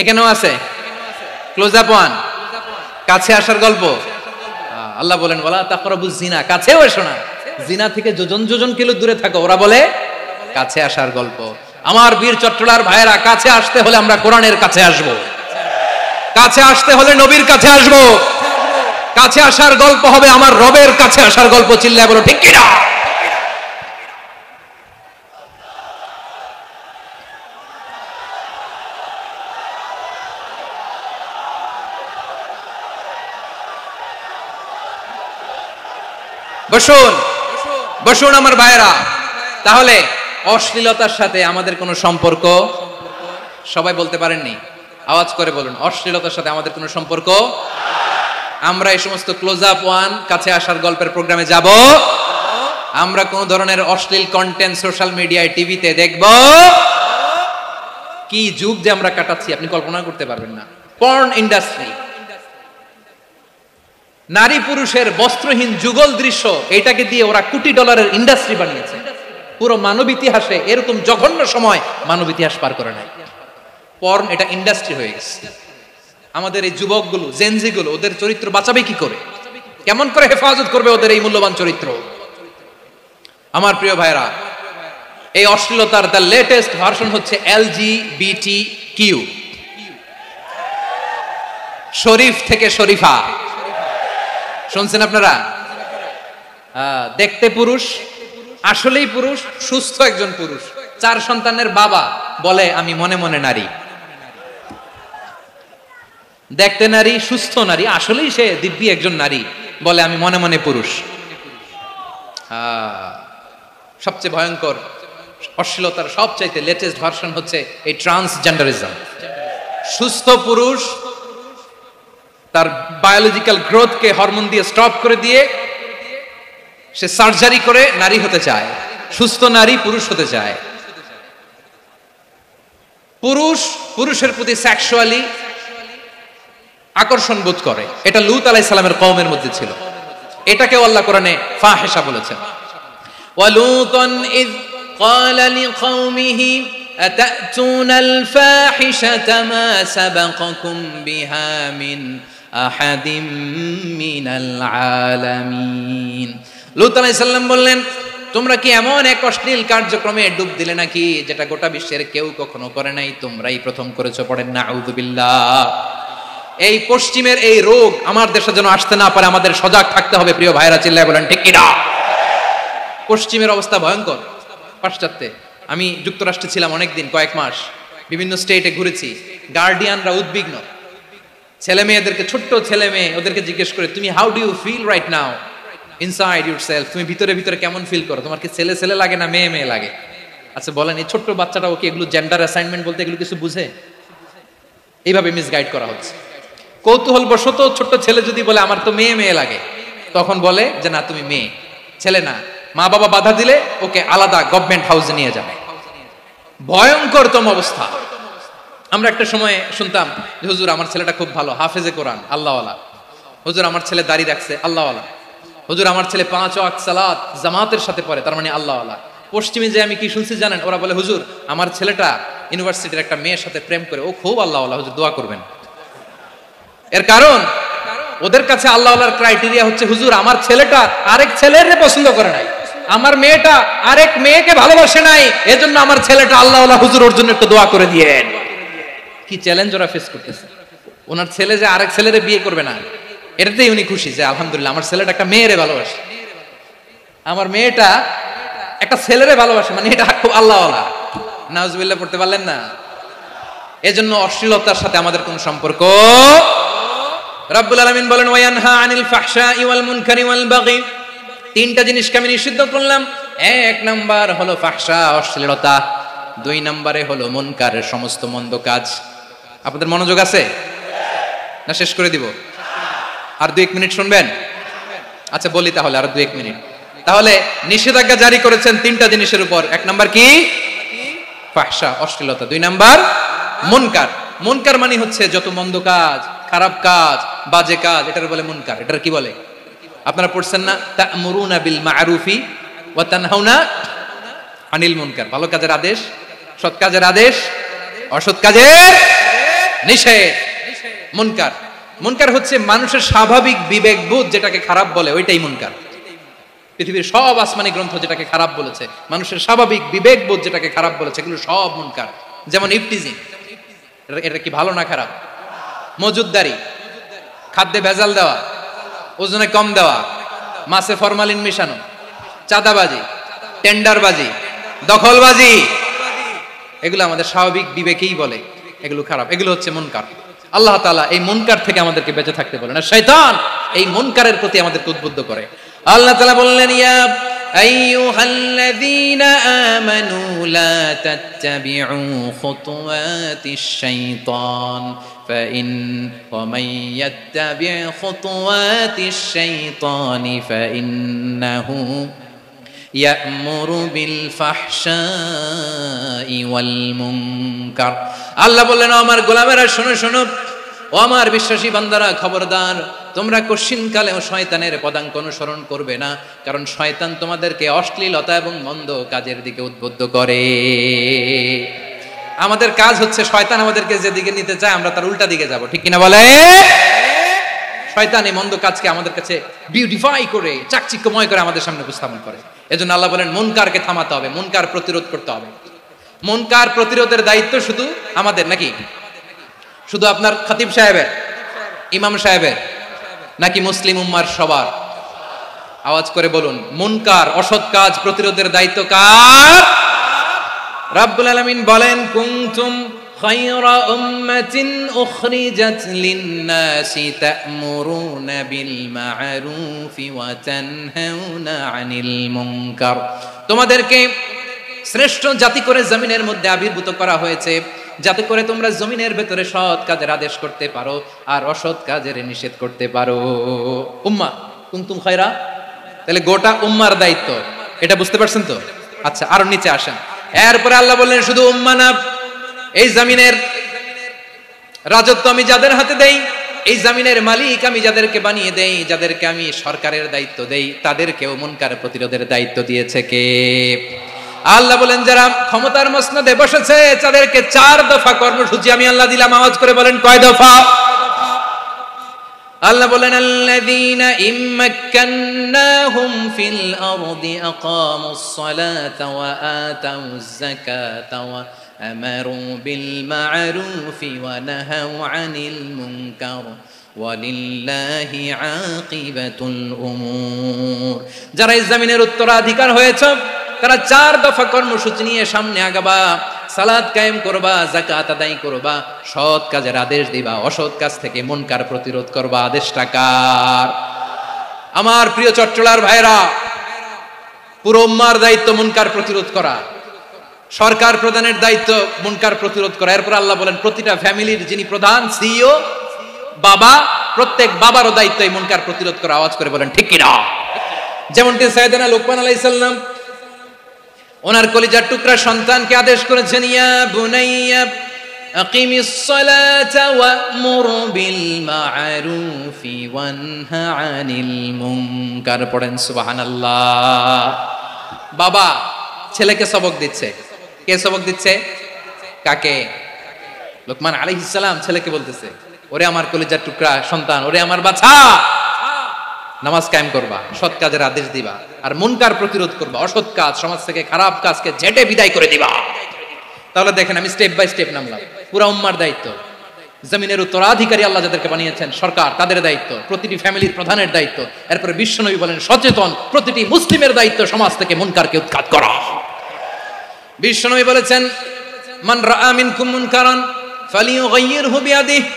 এখানেও আছে ক্লোজ আপ ওয়ান, কাছে আসার গল্প। আল্লাহ বলেন ওয়ালা তাকরাবুজ জিনা, কাছেও এসো না, জিনা থেকে যোজন যোজন কিলো দূরে থাকো, ওরা বলে কাছে আসার গল্প। আমার বীর চট্টলার ভাইয়েরা, কাছে আসতে হলে আমরা কোরআনের কাছে আসব, কাছে আসতে হলে নবীর কাছে আসব, কাছে আসার গল্প হবে আমার রবের কাছে আসার গল্প। চিল্লায় বলো ঠিক কিনা? বসুন বসুন আমার ভাইয়েরা। তাহলে অশ্লীলতার সাথে আমাদের কোনো সম্পর্ক? সবাই বলতে পারেননি, আওয়াজ করে বলুন, অশ্লীলতার সাথে আমাদের কোনো সম্পর্ক? আমরা এই সমস্ত ক্লোজ আপ ওয়ান, কাছে আসার গল্পের প্রোগ্রামে যাব? আমরা কোন ধরনের অশ্লীল কন্টেন্ট সোশ্যাল মিডিয়ায়, টিভিতে দেখব? কি যুগ যে আমরা কাটাচ্ছি আপনি কল্পনা করতে পারবেন না। পর্ন ইন্ডাস্ট্রি, নারী পুরুষের বস্ত্রহীন যুগল দৃশ্য, এটাকে দিয়ে ওরা কোটি ডলারের ইন্ডাস্ট্রি বানিয়েছে। পুরো মানব ইতিহাসে এরকম জঘন্য সময় মানব ইতিহাস পার করে নাই। পর্ন এটা ইন্ডাস্ট্রি হয়ে গেছে। আমাদের এই যুবকগুলো, জেনজিগুলো, ওদের চরিত্র বাঁচাবে কি করে? কেমন করে হেফাজত করবে ওদের এই মূল্যবান চরিত্র? আমার প্রিয় ভাইরা, এই অশ্লীলতার দ্য লেটেস্ট ভার্সন হচ্ছে LGBTQ, শরীফ থেকে শরীফা। শুনছেন আপনারা? দেখতে পুরুষ, আসলেই পুরুষ, সুস্থ একজন পুরুষ, 4 সন্তানের বাবা, বলে আমি মনে মনে নারী। দেখতে নারী, সুস্থ নারী, আসলেই সে দিব্যি একজন নারী, বলে আমি মনে মনে পুরুষ। সবচেয়ে ভয়ঙ্কর অশ্লীলতার সবচাইতে লেটেস্ট ভার্সন হচ্ছে এই ট্রান্সজেন্ডারিজম। সুস্থ পুরুষ তার বায়োলজিক্যাল গ্রোথকে হরমোন দিয়ে স্টপ করে দিয়ে সে সার্জারি করে নারী হতে চায়। সুস্থ নারী পুরুষ হতে চায়। পুরুষ পুরুষের প্রতি সেক্সুয়ালি আকর্ষণ বোধ করে। এটা লূত আলাইহিস সালামের কওমের মধ্যে ছিল। এটাকেও আল্লাহ কোরআনে ফাহিশা বলেছেন। ওয়ালুতান ইয ক্বালা লিকওমিহি আতাতুনাল ফাহিশাতা মা সাবাকাকুম বিহা মিন আহাদিম মিনাল আলামিন। লূত আলাইহিস সালাম বললেন, তোমরা কি এমন এক অশ্লীল কার্যক্রমে ডুব দিলে নাকি যেটা গোটা বিশ্বের কেউ কখনো করে নাই, তোমরাই প্রথম করেছো। পড়েন নাউযুবিল্লাহ। এই পশ্চিমের এই রোগ আমার দেশে যেন আসতে না পারে, আমাদের সজাগ থাকতে হবে। প্রিয় ভাইরা, চিল্লায় বলেন ঠিক কিনা? পশ্চিমের অবস্থা ভয়ঙ্কর। পাশ্চাত্যে আমি যুক্তরাষ্ট্রে ছিলাম অনেকদিন, কয়েক মাস, বিভিন্ন স্টেটে ঘুরেছি। গার্ডিয়ানরা উদ্বিগ্ন, ছেলে মেয়েদেরকে, ছোট্ট ছেলে মেয়ে, ওদেরকে জিজ্ঞেস করে তুমি how do you feel right now inside yourself, তুমি ভিতরে ভিতরে কেমন ফিল করো, তোমার কি ছেলে ছেলে লাগে না মেয়ে মেয়ে লাগে? আচ্ছা বলেন, এই ছোট্ট বাচ্চাটা ওকে এগুলো জেন্ডার অ্যাসাইনমেন্ট বলতে এগুলো কিছু বুঝে? এইভাবে মিসগাইড করা হচ্ছে। কৌতূহল বশত ছোট্ট ছেলে যদি বলে আমার তো মেয়ে মেয়ে লাগে, তখন বলে যে না তুমি মেয়ে, ছেলে না। মা বাবা বাধা দিলে ওকে আলাদা গভর্নমেন্ট হাউসে নিয়ে যাবে। ভয়ঙ্করতম অবস্থা। আমরা একটা সময় শুনতাম যে হুজুর আমার ছেলেটা খুব ভালো, হাফেজে কোরআন, আল্লাহওয়ালা। হুজুর আমার ছেলে দাড়ি রাখছে, আল্লাহওয়ালা। হুজুর আমার ছেলে 5 ওয়াক্ত সালাত জামাতের সাথে পড়ে, তার মানে আল্লাহওয়ালা। পশ্চিমে যে আমি কি শুনছি জানেন? ওরা বলে হুজুর আমার ছেলেটা ইউনিভার্সিটির একটা মেয়ের সাথে প্রেম করে, ও খুব আল্লাহওয়ালা, হুজুর দোয়া করবেন। এর কারণ ওদের কাছে আল্লাহওয়ালার ক্রাইটেরিয়া হচ্ছে হুজুর আমার ছেলেটা আরেক ছেলের পছন্দ করে নাই, আমার মেয়েটা আরেক মেয়েকে ভালোবাসে নাই, এজন্য আমার ছেলেটা আল্লাহওয়ালা, হুজুর ওর জন্য একটু দোয়া করে দিয়েন। কি চ্যালেঞ্জ ওরা ফেস করতেছে। ওনার ছেলে যে আরেক ছেলেরে বিয়ে করবে না, এটাতেই উনি খুশি যে আলহামদুলিল্লাহ আমার ছেলেটা একটা মেয়েরে ভালোবাসে, আমার মেয়েটা একটা ছেলেরে ভালোবাসে, মানে এটা খুব আল্লাহওয়ালা। নাউজুবিল্লাহ পড়তে পারলেন না? এজন্য অশ্লীলতার সাথে আমাদের কোন সম্পর্ক। রাব্বুল আলামিন বলেন ওয়ায়ানহা আনিল ফাহশাই ওয়াল মুনকারি ওয়াল বাগি, তিনটা জিনিসকে আমি নিষিদ্ধ করলাম। এক নাম্বার হলো ফাহশা, অশ্লীলতা। 2 নম্বরে হলো মুনকারের সমস্ত মন্দ কাজ। আপনাদের মনোযোগ আছে না? শেষ করে দিব? আর 2-1 মিনিট শুনবেন? আচ্ছা বলি তাহলে, আর 2-1 মিনিট। তাহলে নিষেধাজ্ঞা জারি করেছেন 3টা জিনিসের উপর। 1 নাম্বার কি? ফাহশা, অশ্লীলতা। 2 নাম্বার মুনকার। মুনকার মানে হচ্ছে যত মন্দ কাজ, খারাপ কাজ, বাজে কাজ, এটার বলে মুনকার। এটার কি বলে? আপনারা পড়ছেন না তা'মুরুনা বিল মা'রুফি ওয়া তানহাউনা আনিল মুনকার। ভালো কাজের আদেশ, সৎ কাজের আদেশ, অসৎ কাজের নিষেধ। মুনকার, মুনকার হচ্ছে মানুষের স্বাভাবিক বিবেকবোধ যেটাকে খারাপ বলে, ওইটাই মুনকার। পৃথিবীর সব আসমানি গ্রন্থ যেটাকে খারাপ বলেছে, মানুষের স্বাভাবিক বিবেকবোধ যেটাকে খারাপ বলেছে, এগুলো সব মুনকার। যেমন ইফটিজিং, এটা কি ভালো না খারাপ? মজুদদারি, খাদ্যে ভেজাল দেওয়া, ওজনে কম দেওয়া, মাছে ফরমালিন মিশানো, চাঁদাবাজি, টেন্ডারবাজি, দখলবাজি, এগুলো আমাদের স্বাভাবিক বিবেকেই বলে এগুলো খারাপ, এগুলো হচ্ছে মুনকার। আল্লাহ তাআলা এই মুনকার থেকে আমাদেরকে বেঁচে থাকতে বলেন, আর শয়তান এই মুনকারের প্রতি আমাদেরকে উদ্বুদ্ধ করে। আল্লাহ তাআলা বললেন ইয়া আইয়ুহাল্লাযীনা আমানু লা তাত্তাবিউ খুতুওয়াতিশ শাইতান ফাইন ওয়া মান ইয়াত্তাবি' খুতুওয়াতিশ শাইতানি ফাইন্নাহু ইয়া'মুরু বিল ফাহশাই ওয়াল মুনকার। আল্লাহ বললেন আমার গোলামেরা শোনো শোনো, ও আমার বিশ্বাসী বান্দারা খবরদার, তোমরা কশিনকালেও শয়তানের পদাঙ্ক অনুসরণ করবে না, কারণ শয়তান তোমাদেরকে অশ্লীলতা এবং মন্দ কাজের দিকে উদ্বুদ্ধ করে। আমাদের কাজ হচ্ছে শয়তান আমাদেরকে যেদিকে নিতে চায় আমরা তার উল্টা দিকে যাব, ঠিক কিনা বলে? শয়তান এই মন্দ কাজকে আমাদের কাছে বিউটিফাই করে, চাকচিক্যময় করে আমাদের সামনে উপস্থাপন করে। এজন্য আল্লাহ বলেন মুনকারকে থামাতে হবে, মুনকার প্রতিরোধ করতে হবে। মুনকার প্রতিরোধের দায়িত্ব শুধু আমাদের নাকি? শুধু আপনার খতিব সাহেবের, ইমাম সাহেবের, নাকি মুসলিম উম্মার সবার? আওয়াজ করে বলুন, মুনকার অসৎ কাজ প্রতিরোধের দায়িত্ব কার? রাব্বুল আলামিন বলেন কুনতুম খায়রা উম্মাতিন উখরিজাত লিন-নাসি তা'মুরুনা বিল মা'রুফি ওয়া তানহাউনা আনিল মুনকার। তোমাদেরকে শ্রেষ্ঠ জাতি করে জমিনের মধ্যে আবির্ভূত করা হয়েছে, যাতে করে তোমরা জমিনের ভেতরে সৎ কাজের আদেশ করতে পারো আর অসৎ কাজের নিষেধ করতে পারো। উম্মাহ কুনতুম খায়রা, তাহলে গোটা উম্মার দায়িত্ব, এটা বুঝতে পারছেন তো? আচ্ছা আরো নিচে আসেন। এরপরে আল্লাহ বললেন শুধু উম্মাহ না, এই জমিনের রাজত্ব আমি যাদের হাতে দেই, এই জমিনের মালিক আমি যাদেরকে বানিয়ে দেই, যাদেরকে আমি সরকারের দায়িত্ব দেই, তাদেরকেও মুনকার প্রতিরোধের দায়িত্ব দিয়েছে কে? আল্লাহ বলেন যারা ক্ষমতার মসনদে বসেছে তাদেরকে 4 দফা কর্মসূচি আমি আল্লাহ দিলাম। আওয়াজ করে বলেন কয় দফা? আল্লাহ বলেন আল্লাযীনা ইম্মাক্কান্নাহুম ফিল আরদি আকামুস সালাতা ওয়া আতাউয যাকাতা ওয়া আমারু বিল মা'রুফি ওয়া নাহাউ আনিল মুনকার ওয়ালিল্লাহি আকিবাতুল উমুর। যারা এই জমিনের উত্তরাধিকার হয়েছে তারা 4 দফা কর্মসূচি নিয়ে সামনে আগাবা। সালাত কায়েম করবা, যাকাত আদায় করবা, সৎ কাজের আদেশ দিবা, অসৎ কাজ থেকে মুনকার প্রতিরোধ করবা। আদেশটা কার? আমার প্রিয় চট্টলার ভাইরা, পুরো উম্মার দায়িত্ব মুনকার প্রতিরোধ করা, সরকার প্রধানের দায়িত্ব মুনকার প্রতিরোধ করা। এরপর আল্লাহ বলেন প্রতিটা ফ্যামিলির যিনি প্রধান সিইও বাবা, প্রত্যেক বাবারও দায়িত্ব এই মুনকার প্রতিরোধ করা। আওয়াজ করে বলেন ঠিক কিনা? যেমনটি সাইয়েদনা লোকমান আলাইহিস সালাম ওনার কলিজার টুকরা সন্তানকে আদেশ করেছেন, ইয়া বুনাইয়া আকিমিস সালাতা ওয়া'মুর বিল মা'রুফি ওয়ানহা আনিল মুনকার। পড়েন সুবহানাল্লাহ। বাবা ছেলেকে সবক দিচ্ছে। কে সবক দিচ্ছে? কাকে? লোকমান আলাইহিস সালাম ছেলেকে বলতেছে, ওরে আমার কলিজার টুকরা সন্তান, ওরে আমার বাছা, নামাজ কায়েম করবা, সৎ কাজের আদেশ দিবা, আর মুনকার প্রতিরোধ করবা, অসৎ কাজ, সমাজ থেকে খারাপ কাজকে ঝেঁটে বিদায় করে দিবা। তাহলে দেখেন আমি স্টেপ বাই স্টেপ নামলাম। পুরা উম্মার দায়িত্ব, জমিনের উত্তরাধিকারী আল্লাহ যাদেরকে বানিয়েছেন সরকার, তাদের দায়িত্ব, প্রতিটি ফ্যামিলির প্রধানের দায়িত্ব। এরপরে বিশ্বনবী বলেন সচেতন প্রতিটি মুসলিমের দায়িত্ব সমাজ থেকে মুনকারকে উৎখাত করা। বিশ্বনবী বলেছেন, মান রাআ মিনকুম মুনকারান ফালিয়ুগাইয়িরহু বিয়াদিহি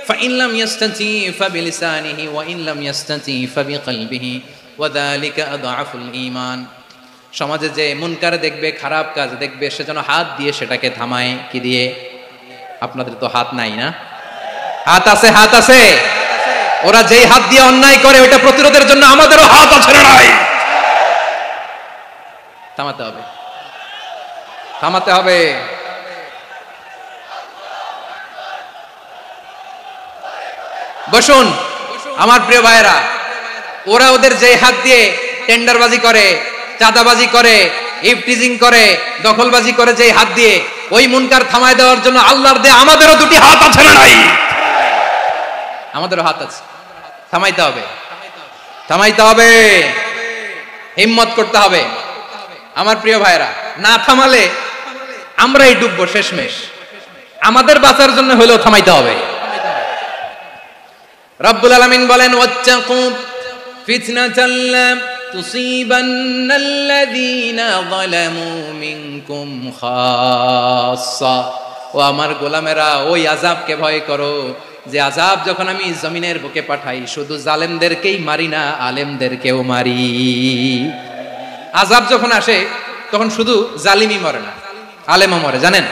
ফাইন লাম ইয়াস্তাতি ফাবিলিসানিহি ওয়া ইন লাম ইয়াস্তাতি ফাবিকলবিহি ওয়া যালিকা আযআফুল ঈমান। সমাজে যে মুনকার দেখবে, খারাপ কাজ দেখবে, সে যেন হাত দিয়ে সেটাকে থামায়। কি দিয়ে? আপনাদের তো হাত নাই না? হাত আছে, হাত আছে। ওরা যেই হাত দিয়ে অন্যায় করে ওটা প্রতিরোধের জন্য আমাদেরও হাত আছে না নাই? থামাতে হবে, থামাতে হবে। বসুন আমার প্রিয় ভাইরা, ওরা ওদের যে হাত দিয়ে টেন্ডারবাজি করে, চাঁদাবাজি করে, ইফটিজিং করে, দখলবাজি করে, যে হাত দিয়ে, ওই মুনকার থামায় দেওয়ার জন্য আল্লাহর দেয়া আমাদেরও দুটি হাত আছে না নাই? আমাদেরও হাত আছে। থামাইতে হবে, থামাইতে হবে, হিম্মত করতে হবে। আমার প্রিয় ভাইরা, না থামালে আমরাই ডুববো শেষমেশ। আমাদের বাঁচার জন্য হলেও থামাইতে হবে। রব্বুল আলামিন বলেন, ওয়াত্তাকু ফিতনাতাল লা তুসিবান্নাল্লাযীনা যালামু মিনকুম খাসসা। ও আমার গোলামেরা, ওই আযাবকে ভয় করো যে আযাব যখন আমি জমিনের বুকে পাঠাই শুধু জালেমদেরকেই মারি না, আলেমদেরকেও মারি। আযাব যখন আসে তখন শুধু জালিমই মরে না, আলেমও মরে। জানেন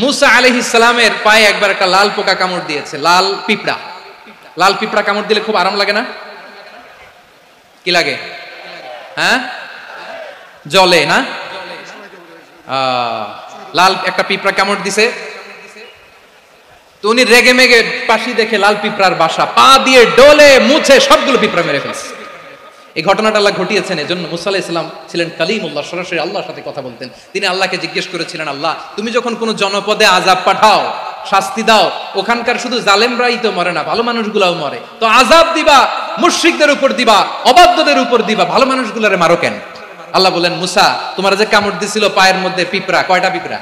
মুসা আলাইহিস সালামের পায়ে একবার একটা লাল পোকা কামড় দিয়েছে, লাল পিঁপড়া। লাল পিঁপড়া কামড় দিলে খুব আরাম লাগে না? কি লাগে? হ্যাঁ, জলে না? লাল একটা পিঁপড়া কামড় দিছে, তো উনি রেগে মেগে পাশি দেখে লাল পিঁপড়ার বাসা, পা দিয়ে ডলে মুছে সবগুলো পিঁপড়া মেরে ফেলছে। এই ঘটনাটা আল্লাহ ঘটিয়েছেন। এজন্য মুসা আলাইহিস সালাম ছিলেন কালিমুল্লাহ, সরাসরি আল্লাহর সাথে কথা বলতেন। তিনি আল্লাহকে জিজ্ঞেস করেছিলেন, আল্লাহ তুমি যখন কোনো জনপদে আযাব পাঠাও, শাস্তি দাও, ওখানকার শুধু জালেমরাই তো মরে না, ভালো মানুষগুলাও মরে, তো আযাব দিবা মুশরিকদের উপর দিবা, অবাধ্যদের উপর দিবা, ভালো মানুষগুলারে মারো কেন? আল্লাহ বলেন, মুসা তোমার যে কামড় দিছিল পায়ের মধ্যে পিঁপড়া, কয়টা পিঁপড়া?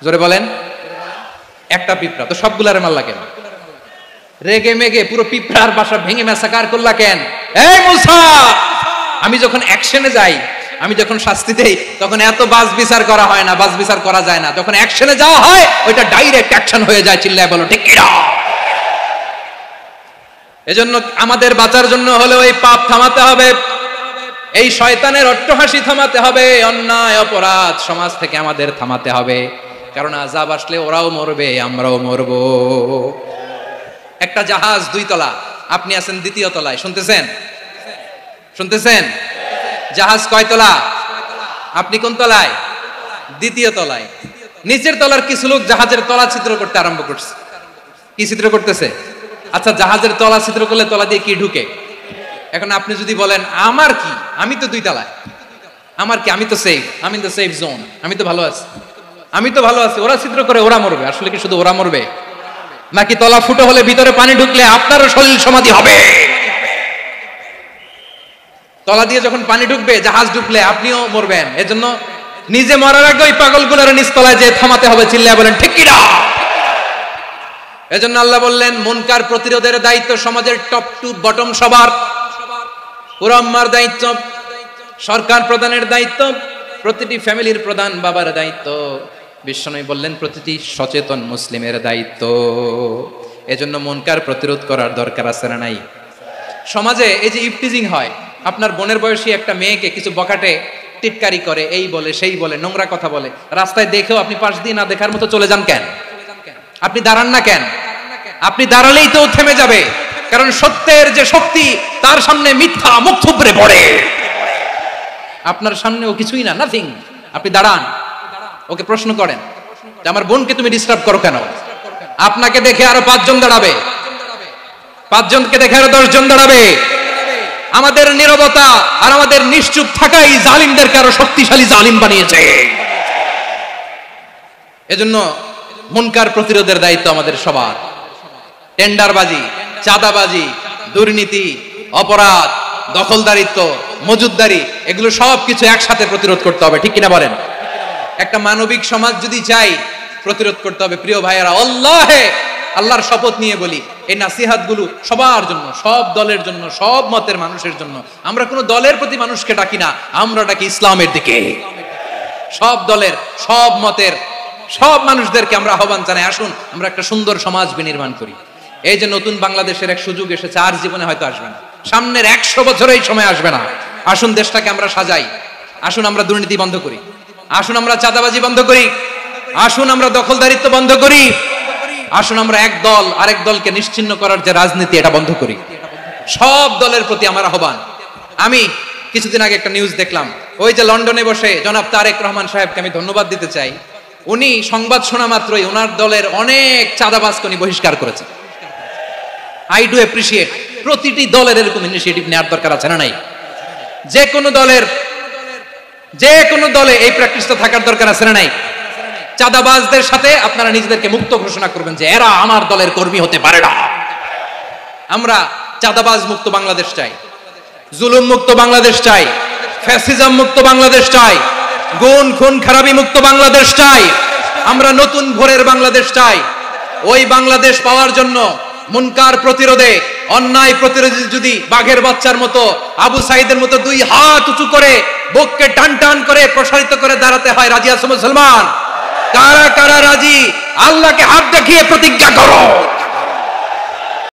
জোরে বলেন। একটা পিঁপড়া, তো সবগুলারে মারলা কেন? রেগে মেগে পুরো পিঁপড়ার বাসা ভেঙে ম্যাসাকার করলা কেন? এই মুসা, আমি যখন অ্যাকশনে যাই, আমি যখন শাস্তি দেই, তখন এত বাস বিচার করা হয় না, বাস বিচার করা যায় না। যখন অ্যাকশনে যাওয়া হয় ওইটা ডাইরেক্ট অ্যাকশন হয়ে যায়। চিল্লায় বলো ঠিক কিনা? এজন্য আমাদের বাঁচার জন্য হলে ওই পাপ থামাতে হবে, এই শয়তানের অট্টহাসি থামাতে হবে, অন্যায় অপরাধ সমাজ থেকে আমাদের থামাতে হবে। কারণ আযাব আসলে ওরাও মরবে, আমরাও মরবো। একটা জাহাজ 2 তলা, আপনি আছেন 2য় তলায়, শুনতেছেন? শুনতেছেন? জাহাজ কয় তলা? আপনি কোন তলায়? 2য় তলায়। নিচের তলার কিছু লোক জাহাজের তলা ছিদ্র করতে আরম্ভ করছে। কি ছিদ্র করতেছে? আচ্ছা, জাহাজের তলা ছিদ্র করলে তলা দিয়ে কি ঢুকে? এখন আপনি যদি বলেন আমার কি, আমি তো 2 তলায়, আমার কি, আমি তো সেফ, আমি তো সেফ জোন, আমি তো ভালো আছি, আমি তো ভালো আছি, ওরা ছিদ্র করে ওরা মরবে। আসলে কি শুধু ওরা মরবে? নাকি তলা ফুটো হলে ভিতরে পানি ঢুকলে আপনারও শরীর সমাধি হবে? তলা দিয়ে যখন পানি ঢুকবে, জাহাজ ঢুকলে আপনিও মরবেন। এজন্য নিজে মরার আগে ওই পাগলগুলোর নিচ তলায় যে থামাতে হবে। চিল্লায় বলেন ঠিক কিনা? এজন্য আল্লাহ বললেন মুনকার প্রতিরোধের দায়িত্ব সমাজের টপ টু বটম সবার, পুরো উম্মার দায়িত্ব, সরকার প্রধানের দায়িত্ব, প্রতিটি ফ্যামিলির প্রধান বাবার দায়িত্ব, বিশ্বনবী বললেন প্রতিটি সচেতন মুসলিমের দায়িত্ব। এজন্য মুনকার প্রতিরোধ করার দরকার আছে না নাই? সমাজে এই যে ইফটিজিং হয়, আপনার বোনের বয়সী একটা মেয়েকে কিছু বকাটে টিটকারি করে, এই বলে সেই বলে, নোংরা কথা বলে, রাস্তায় দেখেও আপনি পাশ দিয়ে না দেখার মতো চলে যান কেন? আপনি দাঁড়ান না কেন? আপনি দাঁড়ালেই তো থেমে যাবে, কারণ সত্যের যে শক্তি তার সামনে মিথ্যা মুখ থুবড়ে পড়ে। আপনার সামনে ও কিছুই না, নাথিং। আপনি দাঁড়ান, ওকে প্রশ্ন করেন যে আমার বোনকে তুমি ডিস্টার্ব করো কেন? আপনাকে দেখে আরো 5 জন দাঁড়াবে, 5 জনকে দেখে আরো 10 জন দাঁড়াবে। আমাদের নীরবতা আর আমাদের নিশ্চুপ থাকাই জালিমদেরকে আরো শক্তিশালী জালিম বানিয়েছে। এজন্য মুনকার প্রতিরোধের দায়িত্ব আমাদের সবার। টেন্ডারবাজি, চাঁদাবাজি, দুর্নীতি, অপরাধ, দখলদারিত্ব, মজুদদারি, এগুলো সবকিছু একসাথে প্রতিরোধ করতে হবে, ঠিক কিনা বলেন? একটা মানবিক সমাজ যদি চাই, প্রতিরোধ করতে হবে। প্রিয় ভাইয়েরা, আল্লাহর শপথ নিয়ে বলি, এই নাসিহাতগুলো সবার জন্য, সব দলের জন্য, সব মতের মানুষের জন্য। আমরা কোনো দলের প্রতি মানুষকে ডাকি না, আমরা ডাকি ইসলামের দিকে। সব দলের, সব মতের, সব মানুষদেরকে আমরা আহ্বান জানাই, আসুন আমরা একটা সুন্দর সমাজ বিনির্মাণ করি। এই যে নতুন বাংলাদেশের এক সুযোগ এসেছে, আর জীবনে হয়তো আসবে না, সামনের 100 বছর এই সময় আসবে না। আসুন দেশটাকে আমরা সাজাই, আসুন আমরা দুর্নীতি বন্ধ করি, আসুন আমরা চাঁদাবাজি বন্ধ করি, আসুন আমরা দখলদারিত্ব বন্ধ করি, আসুন আমরা এক দল আরেক দলকে নিশ্চিহ্ন করার যে রাজনীতি, এটা বন্ধ করি। সব দলের প্রতি আমার আহ্বান। আমি কিছুদিন আগে একটা নিউজ দেখলাম, ওই যে লন্ডনে বসে জনাব তারেক রহমান সাহেবকে আমি ধন্যবাদ দিতে চাই, উনি সংবাদ শোনা মাত্রই ওনার দলের অনেক চাঁদাবাজকে উনি বহিষ্কার করেছেন। I do appreciate. প্রতিটি দলের এরকম ইনিশিয়েটিভ নেওয়ার দরকার আছে না নাই? যে কোনো দলে এই প্র্যাকটিসটা থাকার দরকার আছে না নাই? চাঁদাবাজদের সাথে আপনারা নিজেদেরকে মুক্ত ঘোষণা করবেন যে এরা আমার দলের কর্মী হতে পারে না। আমরা চাঁদাবাজ মুক্ত বাংলাদেশ চাই, জুলুম মুক্ত বাংলাদেশ চাই, ফ্যাসিজম মুক্ত বাংলাদেশ চাই, গুণ খুন খারাপি মুক্ত বাংলাদেশ চাই। আমরা নতুন ভোরের বাংলাদেশ চাই। ওই বাংলাদেশ পাওয়ার জন্য মুনকার প্রতিরোধে, অন্যায় প্রতিরোধে যদি বাঘের বাচ্চার মতো, আবু সাইদের মতো 2 হাত উঁচু করে, বুককে টান টান করে প্রসারিত করে দাঁড়াতে হয়, রাজি আছো মুসলমান? কারা কারা রাজি? আল্লাহকে হাত দেখিয়ে প্রতিজ্ঞা করো।